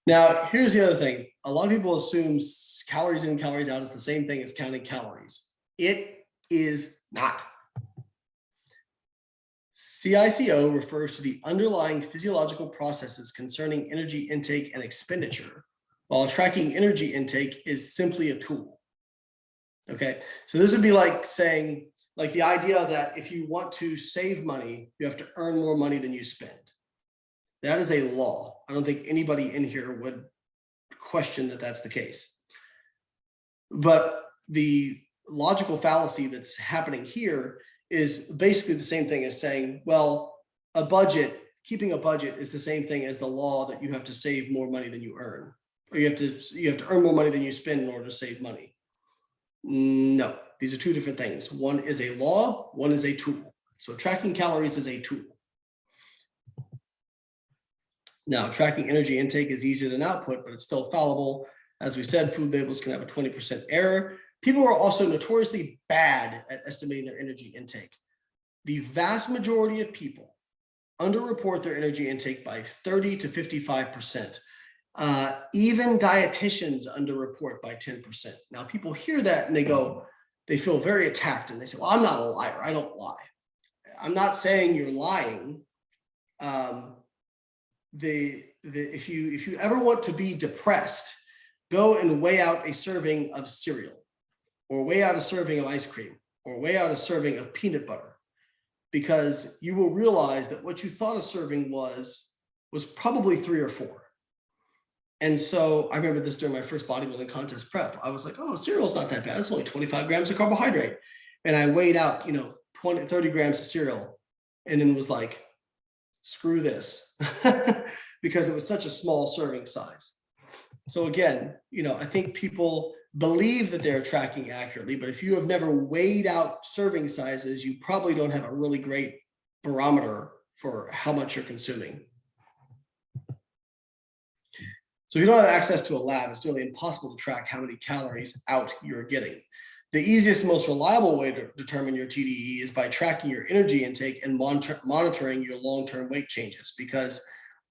Now, here's the other thing. A lot of people assume calories in, calories out is the same thing as counting calories. It is not. CICO refers to the underlying physiological processes concerning energy intake and expenditure, while tracking energy intake is simply a tool. Okay, so this would be like saying, like the idea that if you want to save money, you have to earn more money than you spend. That is a law. I don't think anybody in here would question that that's the case. But the logical fallacy that's happening here is basically the same thing as saying, well, a budget, keeping a budget is the same thing as the law that you have to save more money than you earn, or you have to earn more money than you spend in order to save money. No, these are two different things. One is a law, one is a tool. So tracking calories is a tool. Now, tracking energy intake is easier than output, but it's still fallible. As we said, food labels can have a 20% error. People are also notoriously bad at estimating their energy intake. The vast majority of people underreport their energy intake by 30 to 55%. Even dietitians underreport by 10%. Now, people hear that and they feel very attacked, and they say, well, I'm not a liar. I don't lie. I'm not saying you're lying. If you ever want to be depressed, go and weigh out a serving of cereal, or weigh out a serving of ice cream, or weigh out a serving of peanut butter, because you will realize that what you thought a serving was probably 3 or 4. And so I remember this during my first bodybuilding contest prep. I was like, oh, cereal's not that bad. It's only 25 grams of carbohydrate. And I weighed out, 30 grams of cereal, and then was like, screw this, because it was such a small serving size. So again, I think people believe that they're tracking accurately, but if you have never weighed out serving sizes, you probably don't have a really great barometer for how much you're consuming. So if you don't have access to a lab, it's nearly impossible to track how many calories out you're getting. The easiest, most reliable way to determine your TDE is by tracking your energy intake and monitoring your long-term weight changes. Because,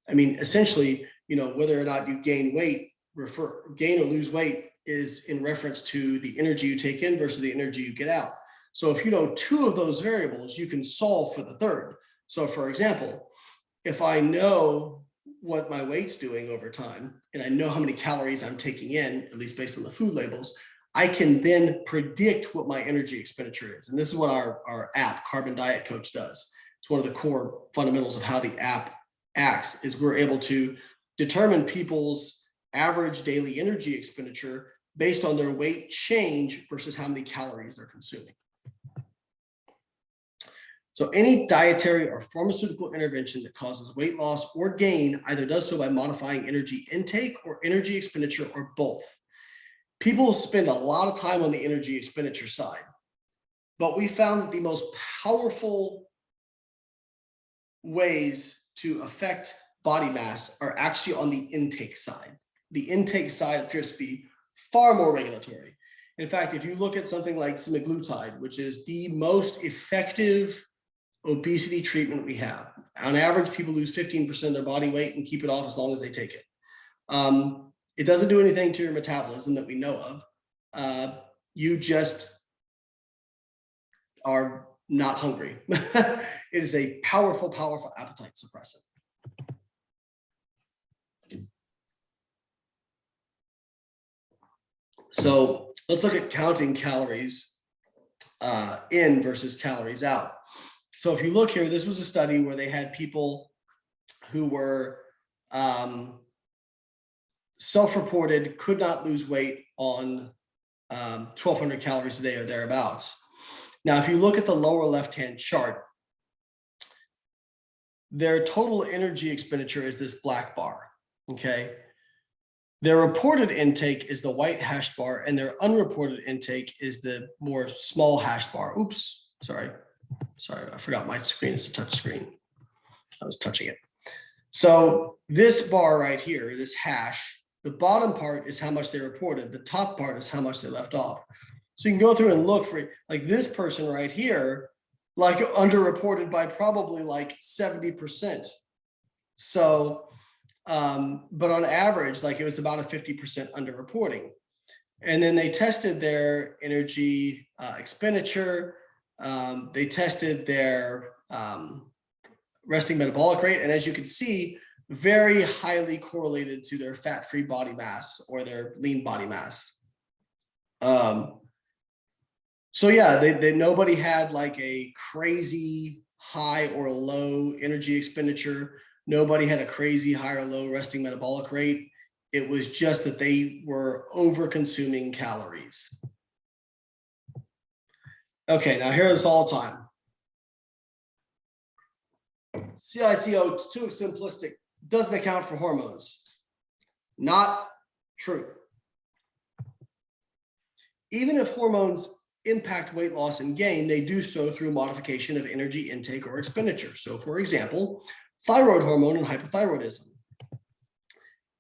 essentially, whether or not you gain or lose weight is in reference to the energy you take in versus the energy you get out. So if you know 2 of those variables, you can solve for the third. So for example, if I know what my weight's doing over time, and I know how many calories I'm taking in, at least based on the food labels, I can then predict what my energy expenditure is. And this is what our app, Carbon Diet Coach, does. It's one of the core fundamentals of how the app acts, is we're able to determine people's average daily energy expenditure based on their weight change versus how many calories they're consuming. So any dietary or pharmaceutical intervention that causes weight loss or gain either does so by modifying energy intake or energy expenditure, or both. People spend a lot of time on the energy expenditure side, but we found that the most powerful ways to affect body mass are actually on the intake side. The intake side appears to be far more regulatory. In fact, if you look at something like semaglutide, which is the most effective obesity treatment we have, on average, people lose 15% of their body weight and keep it off as long as they take it. It doesn't do anything to your metabolism that we know of. You just are not hungry. It is a powerful, powerful appetite suppressant. So let's look at counting calories in versus calories out. So if you look here, this was a study where they had people who were self-reported, could not lose weight on 1,200 calories a day or thereabouts. Now, if you look at the lower left-hand chart, their total energy expenditure is this black bar, okay? Their reported intake is the white hashed bar, and their unreported intake is the more small hashed bar. Oops, sorry, I forgot my screen is a touch screen. I was touching it. So this bar right here, this hash, the bottom part is how much they reported. The top part is how much they left off. So you can go through and look for, like, this person right here, like, underreported by probably like 70%. So, but on average, like, it was about a 50% underreporting. And then they tested their energy expenditure. They tested their resting metabolic rate. And as you can see, very highly correlated to their fat-free body mass or their lean body mass. So yeah, nobody had like a crazy high or low energy expenditure. Nobody had a crazy high or low resting metabolic rate. It was just that they were over consuming calories. Okay, now here is all time. CICO, too simplistic, doesn't account for hormones. Not true. Even if hormones impact weight loss and gain, they do so through modification of energy intake or expenditure. So for example, thyroid hormone and hypothyroidism.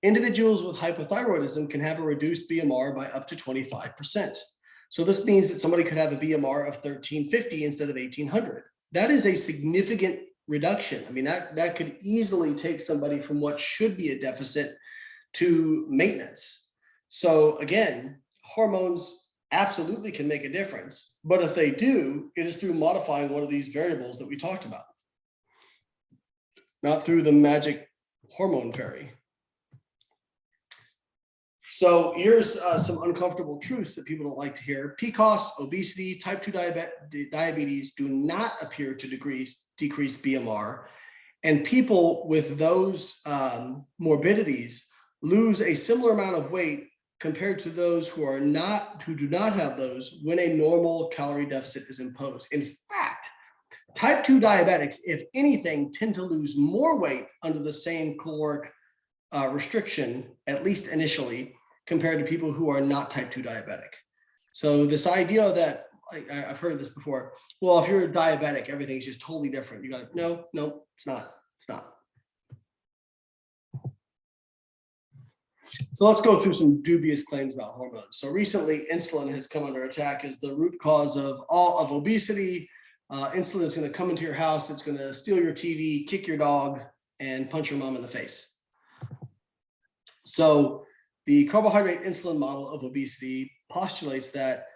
Individuals with hypothyroidism can have a reduced BMR by up to 25%. So this means that somebody could have a BMR of 1350 instead of 1800. That is a significant reduction. I mean, that could easily take somebody from what should be a deficit to maintenance. So again, hormones absolutely can make a difference, but if they do, it is through modifying one of these variables that we talked about, not through the magic hormone fairy. So here's some uncomfortable truths that people don't like to hear. PCOS, obesity, type 2 diabetes do not appear to decrease BMR, and people with those morbidities lose a similar amount of weight compared to those who do not have those when a normal calorie deficit is imposed. In fact, type 2 diabetics, if anything, tend to lose more weight under the same caloric restriction, at least initially, compared to people who are not type 2 diabetic. So this idea that, I've heard this before, well, if you're a diabetic, everything's just totally different. You got to, no, it's not. So let's go through some dubious claims about hormones. So recently, insulin has come under attack as the root cause of all of obesity. Insulin is going to come into your house. It's going to steal your TV, kick your dog, and punch your mom in the face. So the carbohydrate insulin model of obesity postulates that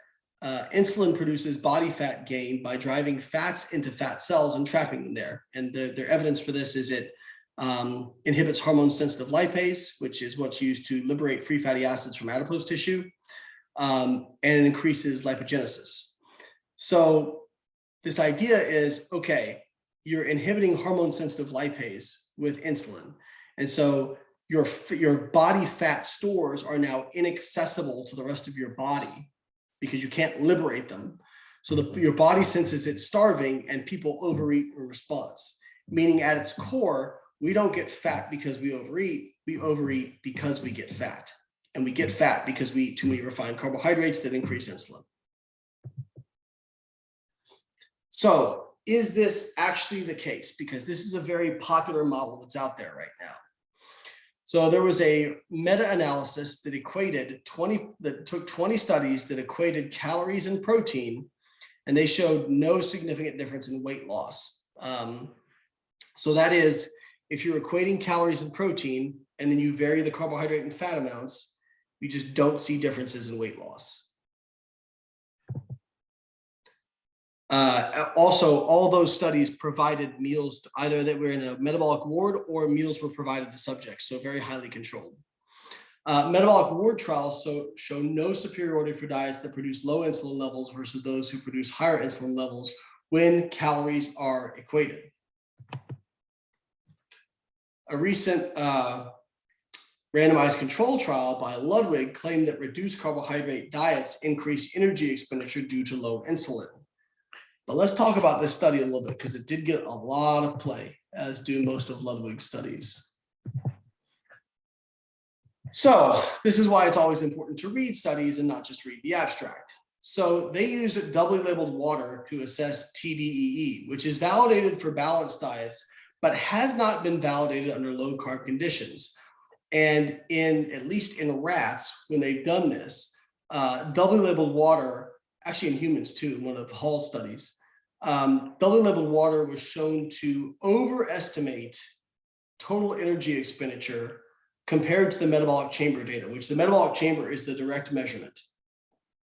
insulin produces body fat gain by driving fats into fat cells and trapping them there. And their evidence for this is it inhibits hormone-sensitive lipase, which is what's used to liberate free fatty acids from adipose tissue, and it increases lipogenesis. So this idea is, okay, you're inhibiting hormone-sensitive lipase with insulin. And so your body fat stores are now inaccessible to the rest of your body because you can't liberate them. So your body senses it's starving and people overeat in response, meaning at its core, we don't get fat because we overeat because we get fat. And we get fat because we eat too many refined carbohydrates that increase insulin. So is this actually the case? Because this is a very popular model that's out there right now. So there was a meta-analysis that took 20 studies that equated calories and protein, and they showed no significant difference in weight loss. So that is, if you're equating calories and protein, and then you vary the carbohydrate and fat amounts, you just don't see differences in weight loss. Also, all those studies provided meals either that were in a metabolic ward or meals were provided to subjects, so very highly controlled. Metabolic ward trials show no superiority for diets that produce low insulin levels versus those who produce higher insulin levels when calories are equated. A recent randomized control trial by Ludwig claimed that reduced carbohydrate diets increase energy expenditure due to low insulin. But let's talk about this study a little bit because it did get a lot of play, as do most of Ludwig's studies. So this is why it's always important to read studies and not just read the abstract. So they used doubly labeled water to assess TDEE, which is validated for balanced diets, but has not been validated under low carb conditions. And at least in rats, when they've done this, doubly labeled water, actually in humans too, in one of Hall's studies, doubly labeled water was shown to overestimate total energy expenditure compared to the metabolic chamber data, which the metabolic chamber is the direct measurement.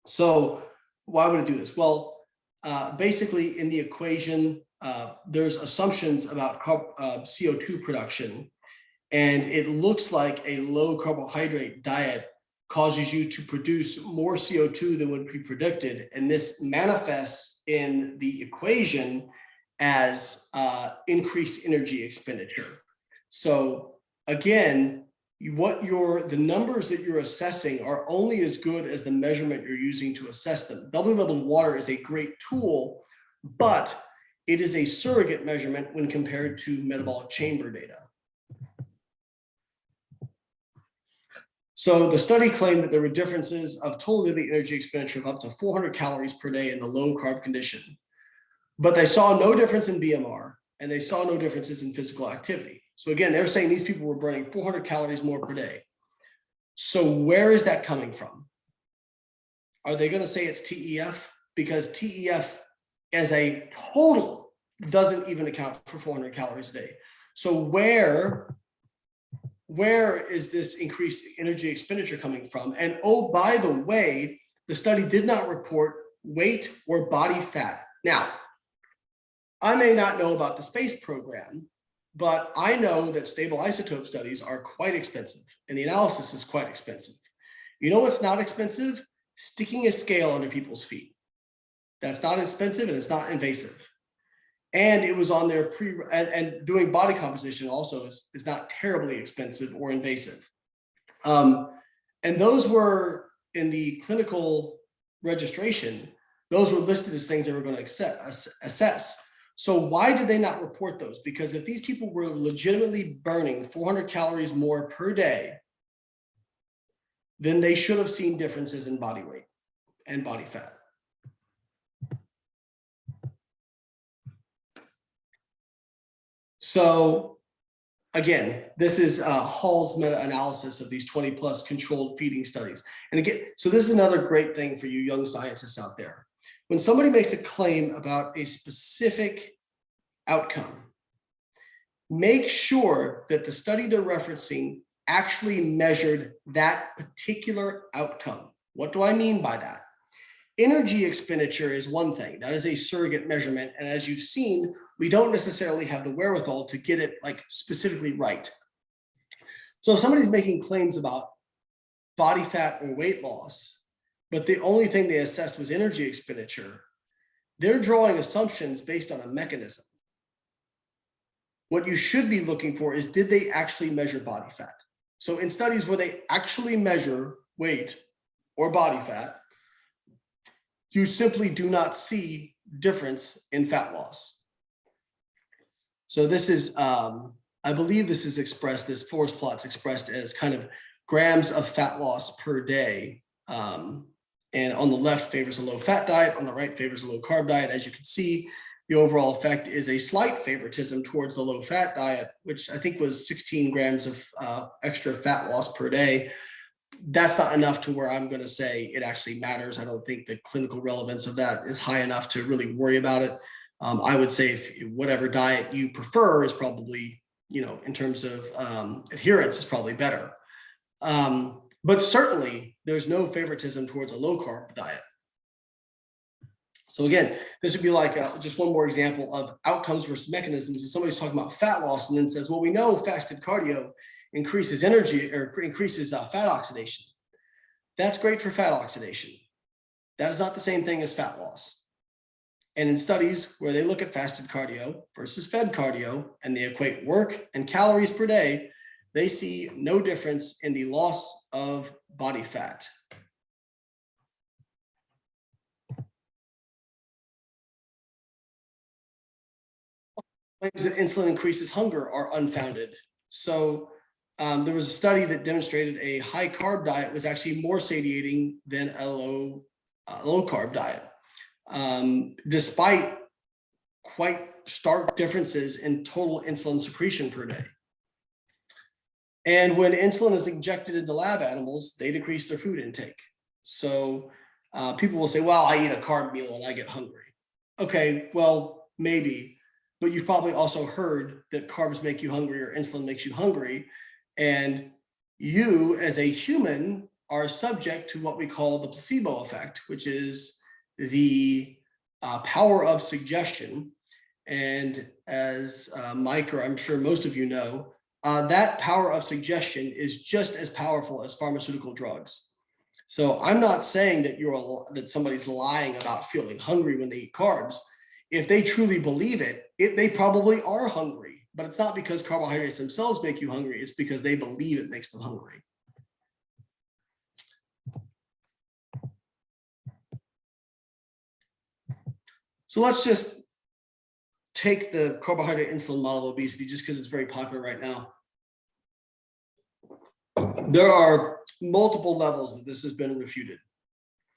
So why would it do this? Well, basically in the equation, there's assumptions about CO2 production, and it looks like a low carbohydrate diet causes you to produce more CO2 than would be predicted. And this manifests in the equation as increased energy expenditure. So again, the numbers that you're assessing are only as good as the measurement you're using to assess them. Doubly labeled water is a great tool, but it is a surrogate measurement when compared to metabolic chamber data. So the study claimed that there were differences of total daily energy expenditure of up to 400 calories per day in the low carb condition, but they saw no difference in BMR and they saw no differences in physical activity. So again, they're saying these people were burning 400 calories more per day. So where is that coming from? Are they going to say it's TEF? Because TEF as a total doesn't even account for 400 calories a day. So where is this increased energy expenditure coming from? And oh, by the way, the study did not report weight or body fat. Now, I may not know about the space program, but I know that stable isotope studies are quite expensive and the analysis is quite expensive. You know what's not expensive? Sticking a scale under people's feet. That's not expensive and it's not invasive. And it was on their and doing body composition also is not terribly expensive or invasive. And those were in the clinical registration, those were listed as things they were going to assess. So why did they not report those? Because if these people were legitimately burning 400 calories more per day, then they should have seen differences in body weight and body fat. So again, this is Hall's meta-analysis of these 20 plus controlled feeding studies. And again, so this is another great thing for you young scientists out there. When somebody makes a claim about a specific outcome, make sure that the study they're referencing actually measured that particular outcome. What do I mean by that? Energy expenditure is one thing. That is a surrogate measurement. And as you've seen, we don't necessarily have the wherewithal to get it like specifically right. So if somebody's making claims about body fat or weight loss, but the only thing they assessed was energy expenditure, they're drawing assumptions based on a mechanism. What you should be looking for is, did they actually measure body fat? So in studies where they actually measure weight or body fat, you simply do not see difference in fat loss. So this is, I believe this is expressed, this forest plot's expressed as kind of grams of fat loss per day. And on the left favors a low fat diet, on the right favors a low carb diet. As you can see, the overall effect is a slight favoritism towards the low fat diet, which I think was 16 grams of extra fat loss per day. That's not enough to where I'm going to say it actually matters. I don't think the clinical relevance of that is high enough to really worry about it. I would say if whatever diet you prefer is probably, in terms of adherence, is probably better. But certainly there's no favoritism towards a low carb diet. So again, this would be like just one more example of outcomes versus mechanisms. If somebody's talking about fat loss and then says, well, we know fasted cardio increases energy or increases fat oxidation. That's great for fat oxidation. That is not the same thing as fat loss. And in studies where they look at fasted cardio versus fed cardio and they equate work and calories per day, they see no difference in the loss of body fat. Claims that insulin increases hunger are unfounded. So there was a study that demonstrated a high carb diet was actually more satiating than a low carb diet, despite quite stark differences in total insulin secretion per day. And when insulin is injected into lab animals, they decrease their food intake. So people will say, well, I eat a carb meal and I get hungry. Okay, well, maybe. But you've probably also heard that carbs make you hungry or insulin makes you hungry. And you as a human are subject to what we call the placebo effect, which is the power of suggestion. And as Mike, or I'm sure most of you know, that power of suggestion is just as powerful as pharmaceutical drugs. So I'm not saying that that somebody's lying about feeling hungry when they eat carbs. If they truly believe it, they probably are hungry, but it's not because carbohydrates themselves make you hungry. It's because they believe it makes them hungry. So let's just take the carbohydrate insulin model of obesity just because it's very popular right now. There are multiple levels that this has been refuted.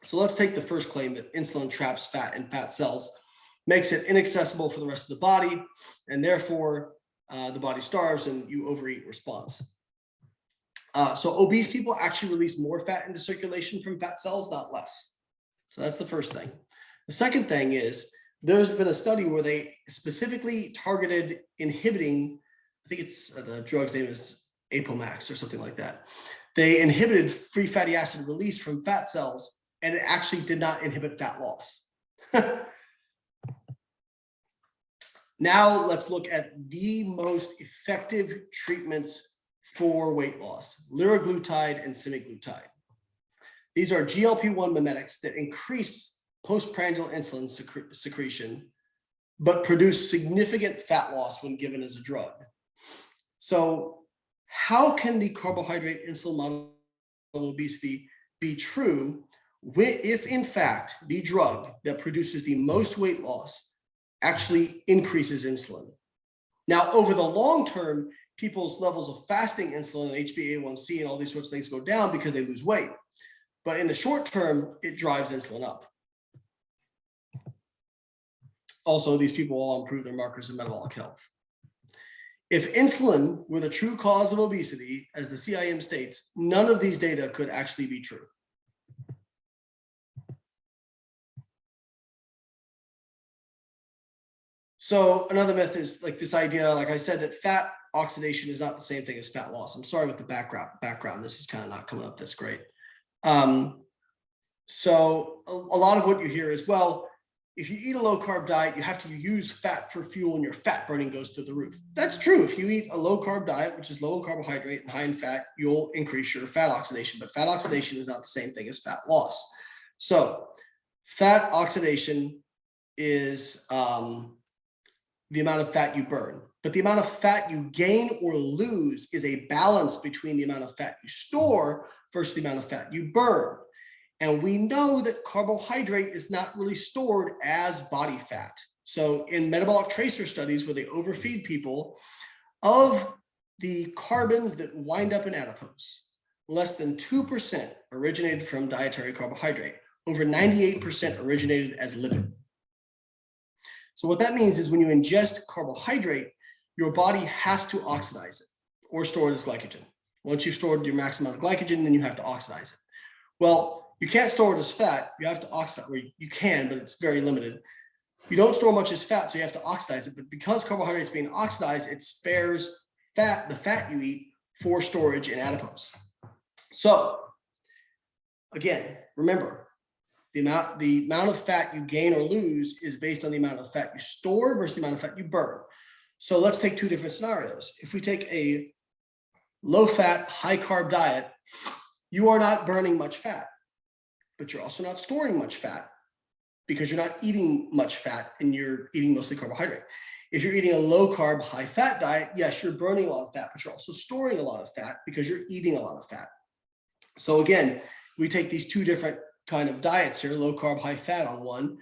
So let's take the first claim that insulin traps fat in fat cells, makes it inaccessible for the rest of the body, and therefore the body starves and you overeat in response. So obese people actually release more fat into circulation from fat cells, not less. So that's the first thing. The second thing is there's been a study where they specifically targeted inhibiting, I think it's the drug's name is Apomax or something like that. They inhibited free fatty acid release from fat cells, and it actually did not inhibit fat loss. Now let's look at the most effective treatments for weight loss: liraglutide and semaglutide. These are GLP-1 mimetics that increase postprandial insulin secretion, but produce significant fat loss when given as a drug. So how can the carbohydrate insulin model of obesity be true if in fact the drug that produces the most weight loss actually increases insulin? Now, over the long term, people's levels of fasting insulin and HbA1c and all these sorts of things go down because they lose weight. But in the short term, it drives insulin up. Also, these people all improve their markers of metabolic health. If insulin were the true cause of obesity, as the CIM states, none of these data could actually be true. So another myth is like this idea, like I said, that fat oxidation is not the same thing as fat loss. I'm sorry with the background. This is kind of not coming up this great. So a lot of what you hear is, well, if you eat a low carb diet, you have to use fat for fuel and your fat burning goes through the roof. That's true. If you eat a low carb diet, which is low in carbohydrate and high in fat, you'll increase your fat oxidation, but fat oxidation is not the same thing as fat loss. So fat oxidation is the amount of fat you burn, but the amount of fat you gain or lose is a balance between the amount of fat you store versus the amount of fat you burn. And we know that carbohydrate is not really stored as body fat. So in metabolic tracer studies where they overfeed people, of the carbons that wind up in adipose, less than 2% originated from dietary carbohydrate. Over 98% originated as lipid. So what that means is when you ingest carbohydrate, your body has to oxidize it or store it as glycogen. Once you've stored your maximum amount of glycogen, then you have to oxidize it. Well, you can't store it as fat. You have to oxidize, or you can, but it's very limited. You don't store much as fat, so you have to oxidize it. But because carbohydrate is being oxidized, it spares fat, the fat you eat, for storage in adipose. So again, remember, the amount of fat you gain or lose is based on the amount of fat you store versus the amount of fat you burn. So let's take two different scenarios. If we take a low fat, high carb diet, you are not burning much fat, but you're also not storing much fat because you're not eating much fat and you're eating mostly carbohydrate. If you're eating a low carb, high fat diet, yes, you're burning a lot of fat, but you're also storing a lot of fat because you're eating a lot of fat. So again, we take these two different kind of diets here, low carb, high fat on one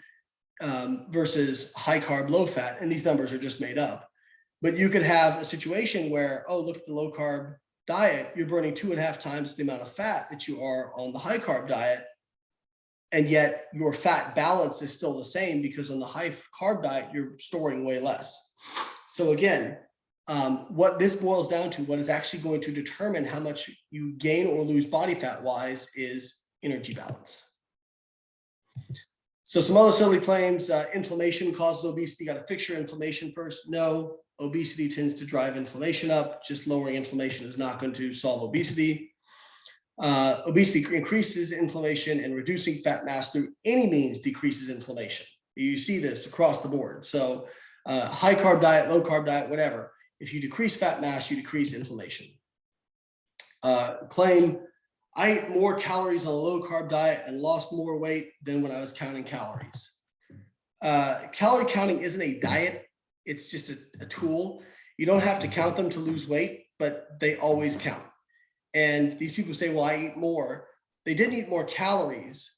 versus high carb, low fat, and these numbers are just made up. But you could have a situation where, oh, look at the low carb diet, you're burning 2.5 times the amount of fat that you are on the high carb diet, and yet your fat balance is still the same because on the high carb diet, you're storing way less. So again, what this boils down to, what is actually going to determine how much you gain or lose body fat wise is energy balance. So some other silly claims, inflammation causes obesity. You got to fix your inflammation first. No, obesity tends to drive inflammation up. Just lowering inflammation is not going to solve obesity. Obesity increases inflammation, and reducing fat mass through any means decreases inflammation. You see this across the board. So high carb diet, low carb diet, whatever. If you decrease fat mass, you decrease inflammation. Claim, I ate more calories on a low carb diet and lost more weight than when I was counting calories. Calorie counting isn't a diet. It's just a tool. You don't have to count them to lose weight, but they always count. And these people say, well, I eat more. They didn't eat more calories.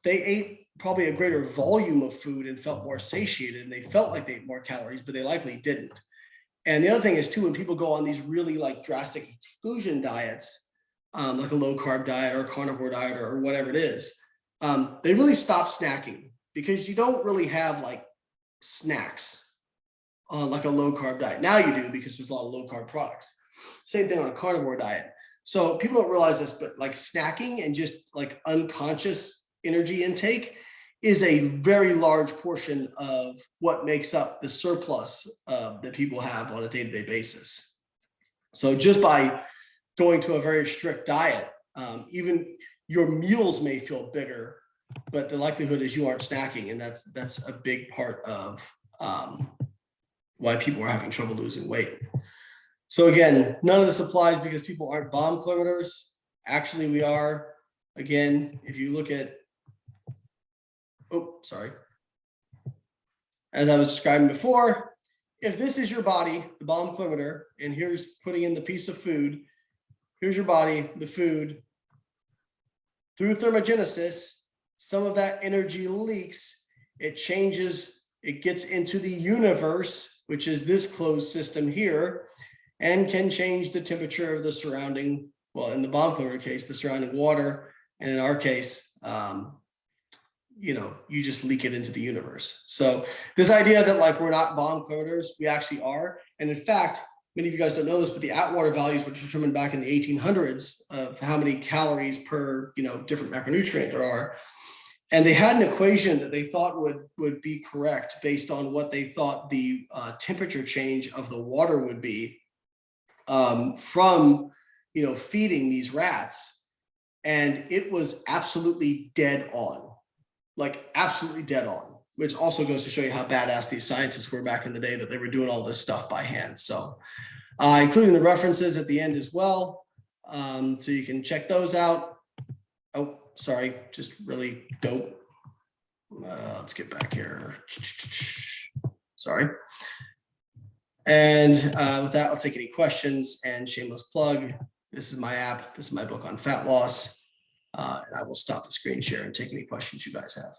They ate probably a greater volume of food and felt more satiated, and they felt like they ate more calories, but they likely didn't. And the other thing is too, when people go on these really like drastic exclusion diets, like a low carb diet or a carnivore diet or whatever it is, they really stop snacking because you don't really have like snacks on like a low carb diet. Now you do because there's a lot of low carb products. Same thing on a carnivore diet. So people don't realize this, but like snacking and just like unconscious energy intake is a very large portion of what makes up the surplus that people have on a day-to-day basis. So just by going to a very strict diet, even your meals may feel bigger, but the likelihood is you aren't snacking, and that's a big part of why people are having trouble losing weight. So again, none of this applies because people aren't bomb kilometers. Actually, we are. Again, if you look at, as I was describing before, if this is your body, the bomb kilometer, and here's putting in the piece of food, here's your body, the food. Through thermogenesis, some of that energy leaks, it changes, it gets into the universe, which is this closed system here, and can change the temperature of the surrounding, well, in the bomb kilometer case, the surrounding water, and in our case, you just leak it into the universe. So this idea that like we're not bomb kilometers, we actually are. And in fact, many of you guys don't know this, but the Atwater values were determined back in the 1800s of how many calories per, different macronutrient there are. And they had an equation that they thought would be correct based on what they thought the temperature change of the water would be from, feeding these rats. And it was absolutely dead on, like absolutely dead on. which also goes to show you how badass these scientists were back in the day that they were doing all this stuff by hand. So including the references at the end as well. So you can check those out. Oh, sorry, just really dope. Let's get back here. Sorry. And with that, I'll take any questions. And shameless plug, this is my app. This is my book on fat loss. And I will stop the screen share and take any questions you guys have.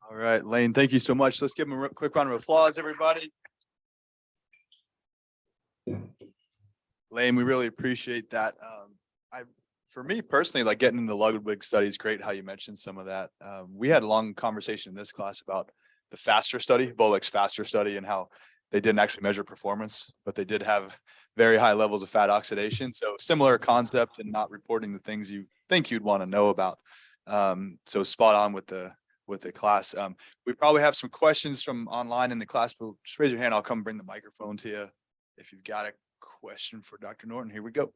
All right, Layne, thank you so much. Let's give him a quick round of applause, everybody. Layne, we really appreciate that. For me personally, like getting into Ludwig study is great. How you mentioned some of that. We had a long conversation in this class about the FASTER study, Bolec's FASTER study, and how they didn't actually measure performance, but they did have very high levels of fat oxidation. So similar concept and not reporting the things you think you'd want to know about. So spot on with the class. We probably have some questions from online in the class, but just raise your hand. I'll come bring the microphone to you. If you've got a question for Dr. Norton, here we go.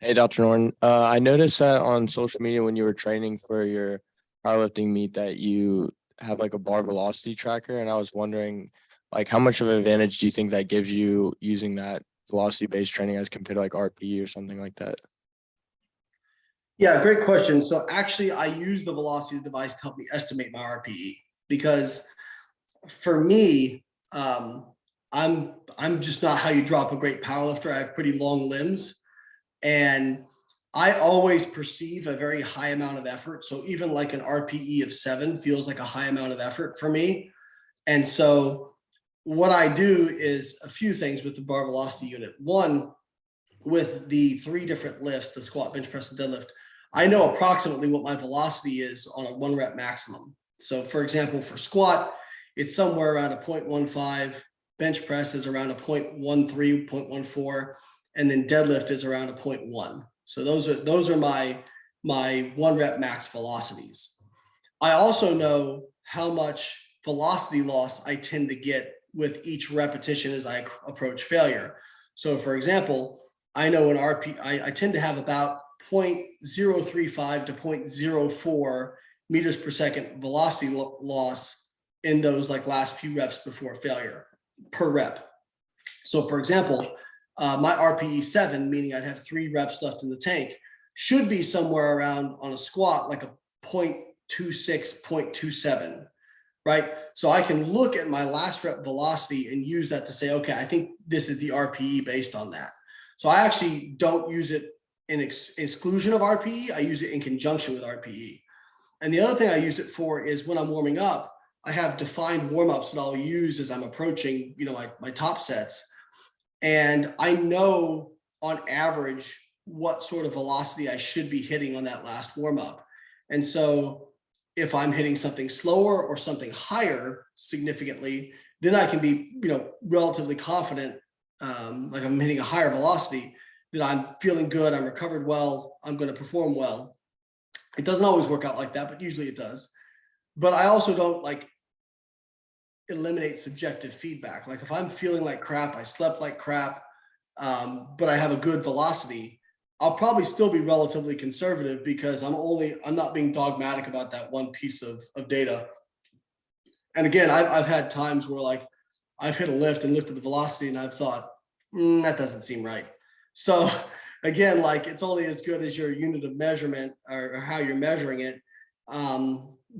Hey, Dr. Norton. I noticed that on social media when you were training for your powerlifting meet that you have like a bar velocity tracker, and I was wondering, like, how much of an advantage do you think that gives you using that velocity-based training as compared to like RPE or something like that? Yeah, great question. So actually, I use the velocity device to help me estimate my RPE because for me, I'm just not how you drop a great powerlifter. I have pretty long limbs, and I always perceive a very high amount of effort. So even like an RPE of 7 feels like a high amount of effort for me. And so what I do is a few things with the bar velocity unit. One, with the 3 different lifts, the squat, bench press, and deadlift, I know approximately what my velocity is on a 1 rep maximum. So for example, for squat, it's somewhere around a 0.15, bench press is around a 0.13, 0.14, and then deadlift is around a 0.1. So those are my 1 rep max velocities. I also know how much velocity loss I tend to get with each repetition as I approach failure. So for example, I know in I tend to have about 0.035 to 0.04 meters per second velocity loss in those like last few reps before failure per rep. So for example, my RPE 7, meaning I'd have 3 reps left in the tank, should be somewhere around on a squat like a 0.26, 0.27, right? So I can look at my last rep velocity and use that to say, okay, I think this is the RPE based on that. So I actually don't use it in exclusion of RPE. I use it in conjunction with RPE. And the other thing I use it for is when I'm warming up, I have defined warm-ups that I'll use as I'm approaching, my top sets. And I know on average what sort of velocity I should be hitting on that last warm-up. And so if I'm hitting something slower or something higher significantly, then I can be, relatively confident, like I'm hitting a higher velocity, that I'm feeling good, I'm recovered well, I'm going to perform well. It doesn't always work out like that, but usually it does. But I also don't eliminate subjective feedback. Like if I'm feeling like crap, I slept like crap, but I have a good velocity, I'll probably still be relatively conservative because I'm not being dogmatic about that one piece of data. And again, I've had times where like I've hit a lift and looked at the velocity and I've thought, that doesn't seem right. So again, like it's only as good as your unit of measurement or how you're measuring it.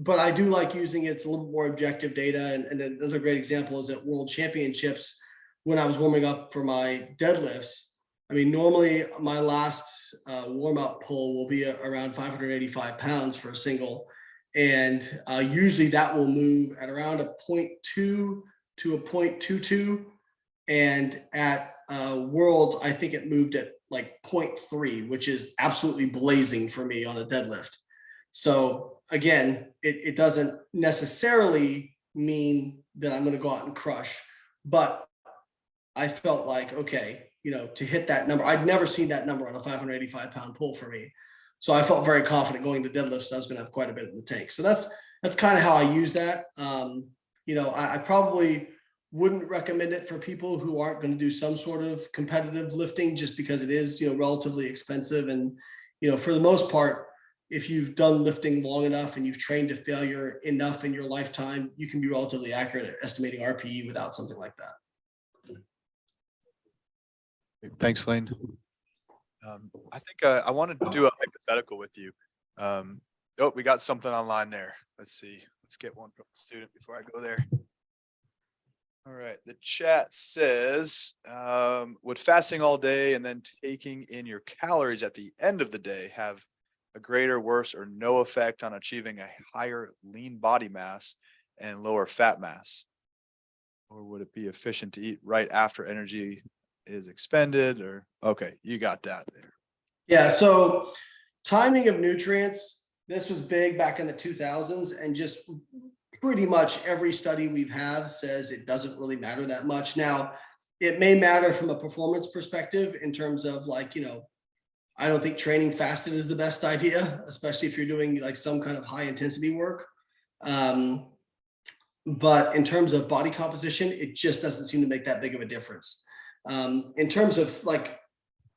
But I do like using it. It's a little more objective data. And another great example is at World Championships, when I was warming up for my deadlifts. I mean, normally my last warm-up pull will be around 585 pounds for a single. And usually that will move at around a 0.2 to a 0.22. And at Worlds, I think it moved at like 0.3, which is absolutely blazing for me on a deadlift. So again, it doesn't necessarily mean that I'm going to go out and crush, but I felt like, okay, to hit that number, I'd never seen that number on a 585 pound pull for me. So I felt very confident going to deadlifts. I was going to have quite a bit in the tank. So that's kind of how I use that. I probably wouldn't recommend it for people who aren't going to do some sort of competitive lifting, just because it is, relatively expensive. And, for the most part, if you've done lifting long enough and you've trained to failure enough in your lifetime, you can be relatively accurate at estimating RPE without something like that. Thanks, Layne. I think I wanted to do a hypothetical with you. Oh, we got something online there. Let's see. Let's get one from the student before I go there. All right. The chat says, would fasting all day and then taking in your calories at the end of the day have a greater, worse, or no effect on achieving a higher lean body mass and lower fat mass? Or would it be efficient to eat right after energy is expended? Or okay, you got that there. Yeah, so timing of nutrients, this was big back in the 2000s, and just pretty much every study we've had says it doesn't really matter that much. Now, it may matter from a performance perspective in terms of like, you know, I don't think training fasted is the best idea, especially if you're doing like some kind of high intensity work. But in terms of body composition, it just doesn't seem to make that big of a difference. In terms of like,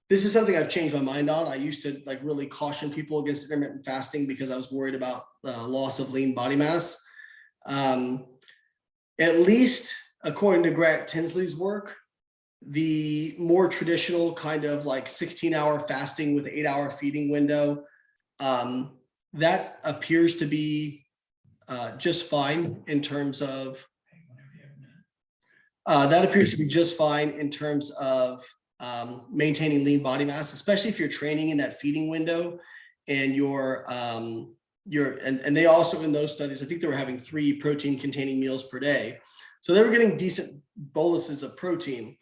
this is something I've changed my mind on. I used to like really caution people against intermittent fasting because I was worried about loss of lean body mass. At least according to Grant Tinsley's work, the more traditional kind of like 16-hour fasting with 8-hour feeding window, that appears to be just fine in terms of maintaining lean body mass, especially if you're training in that feeding window and and they also, in those studies, I think they were having 3 protein containing meals per day. So they were getting decent boluses of protein.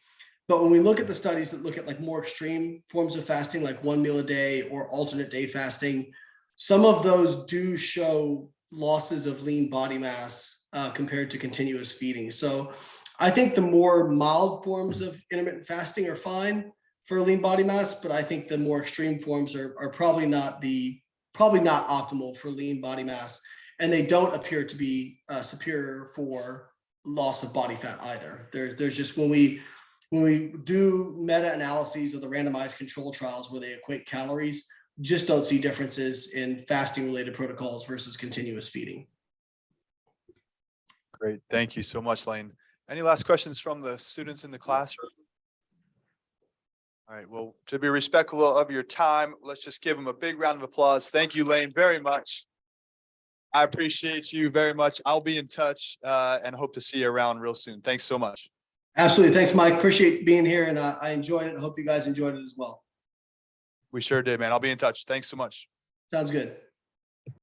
But when we look at the studies that look at like more extreme forms of fasting, like 1 meal a day or alternate day fasting, some of those do show losses of lean body mass compared to continuous feeding. So I think the more mild forms of intermittent fasting are fine for lean body mass, but I think the more extreme forms are probably not optimal for lean body mass, and they don't appear to be superior for loss of body fat either. There's just when we do meta-analyses of the randomized control trials where they equate calories, just don't see differences in fasting related protocols versus continuous feeding. Great. Thank you so much, Layne. Any last questions from the students in the classroom? All right. Well, to be respectful of your time, let's just give them a big round of applause. Thank you, Layne, very much. I appreciate you very much. I'll be in touch and hope to see you around real soon. Thanks so much. Absolutely. Thanks, Mike. Appreciate being here, and I enjoyed it. I hope you guys enjoyed it as well. We sure did, man. I'll be in touch. Thanks so much. Sounds good.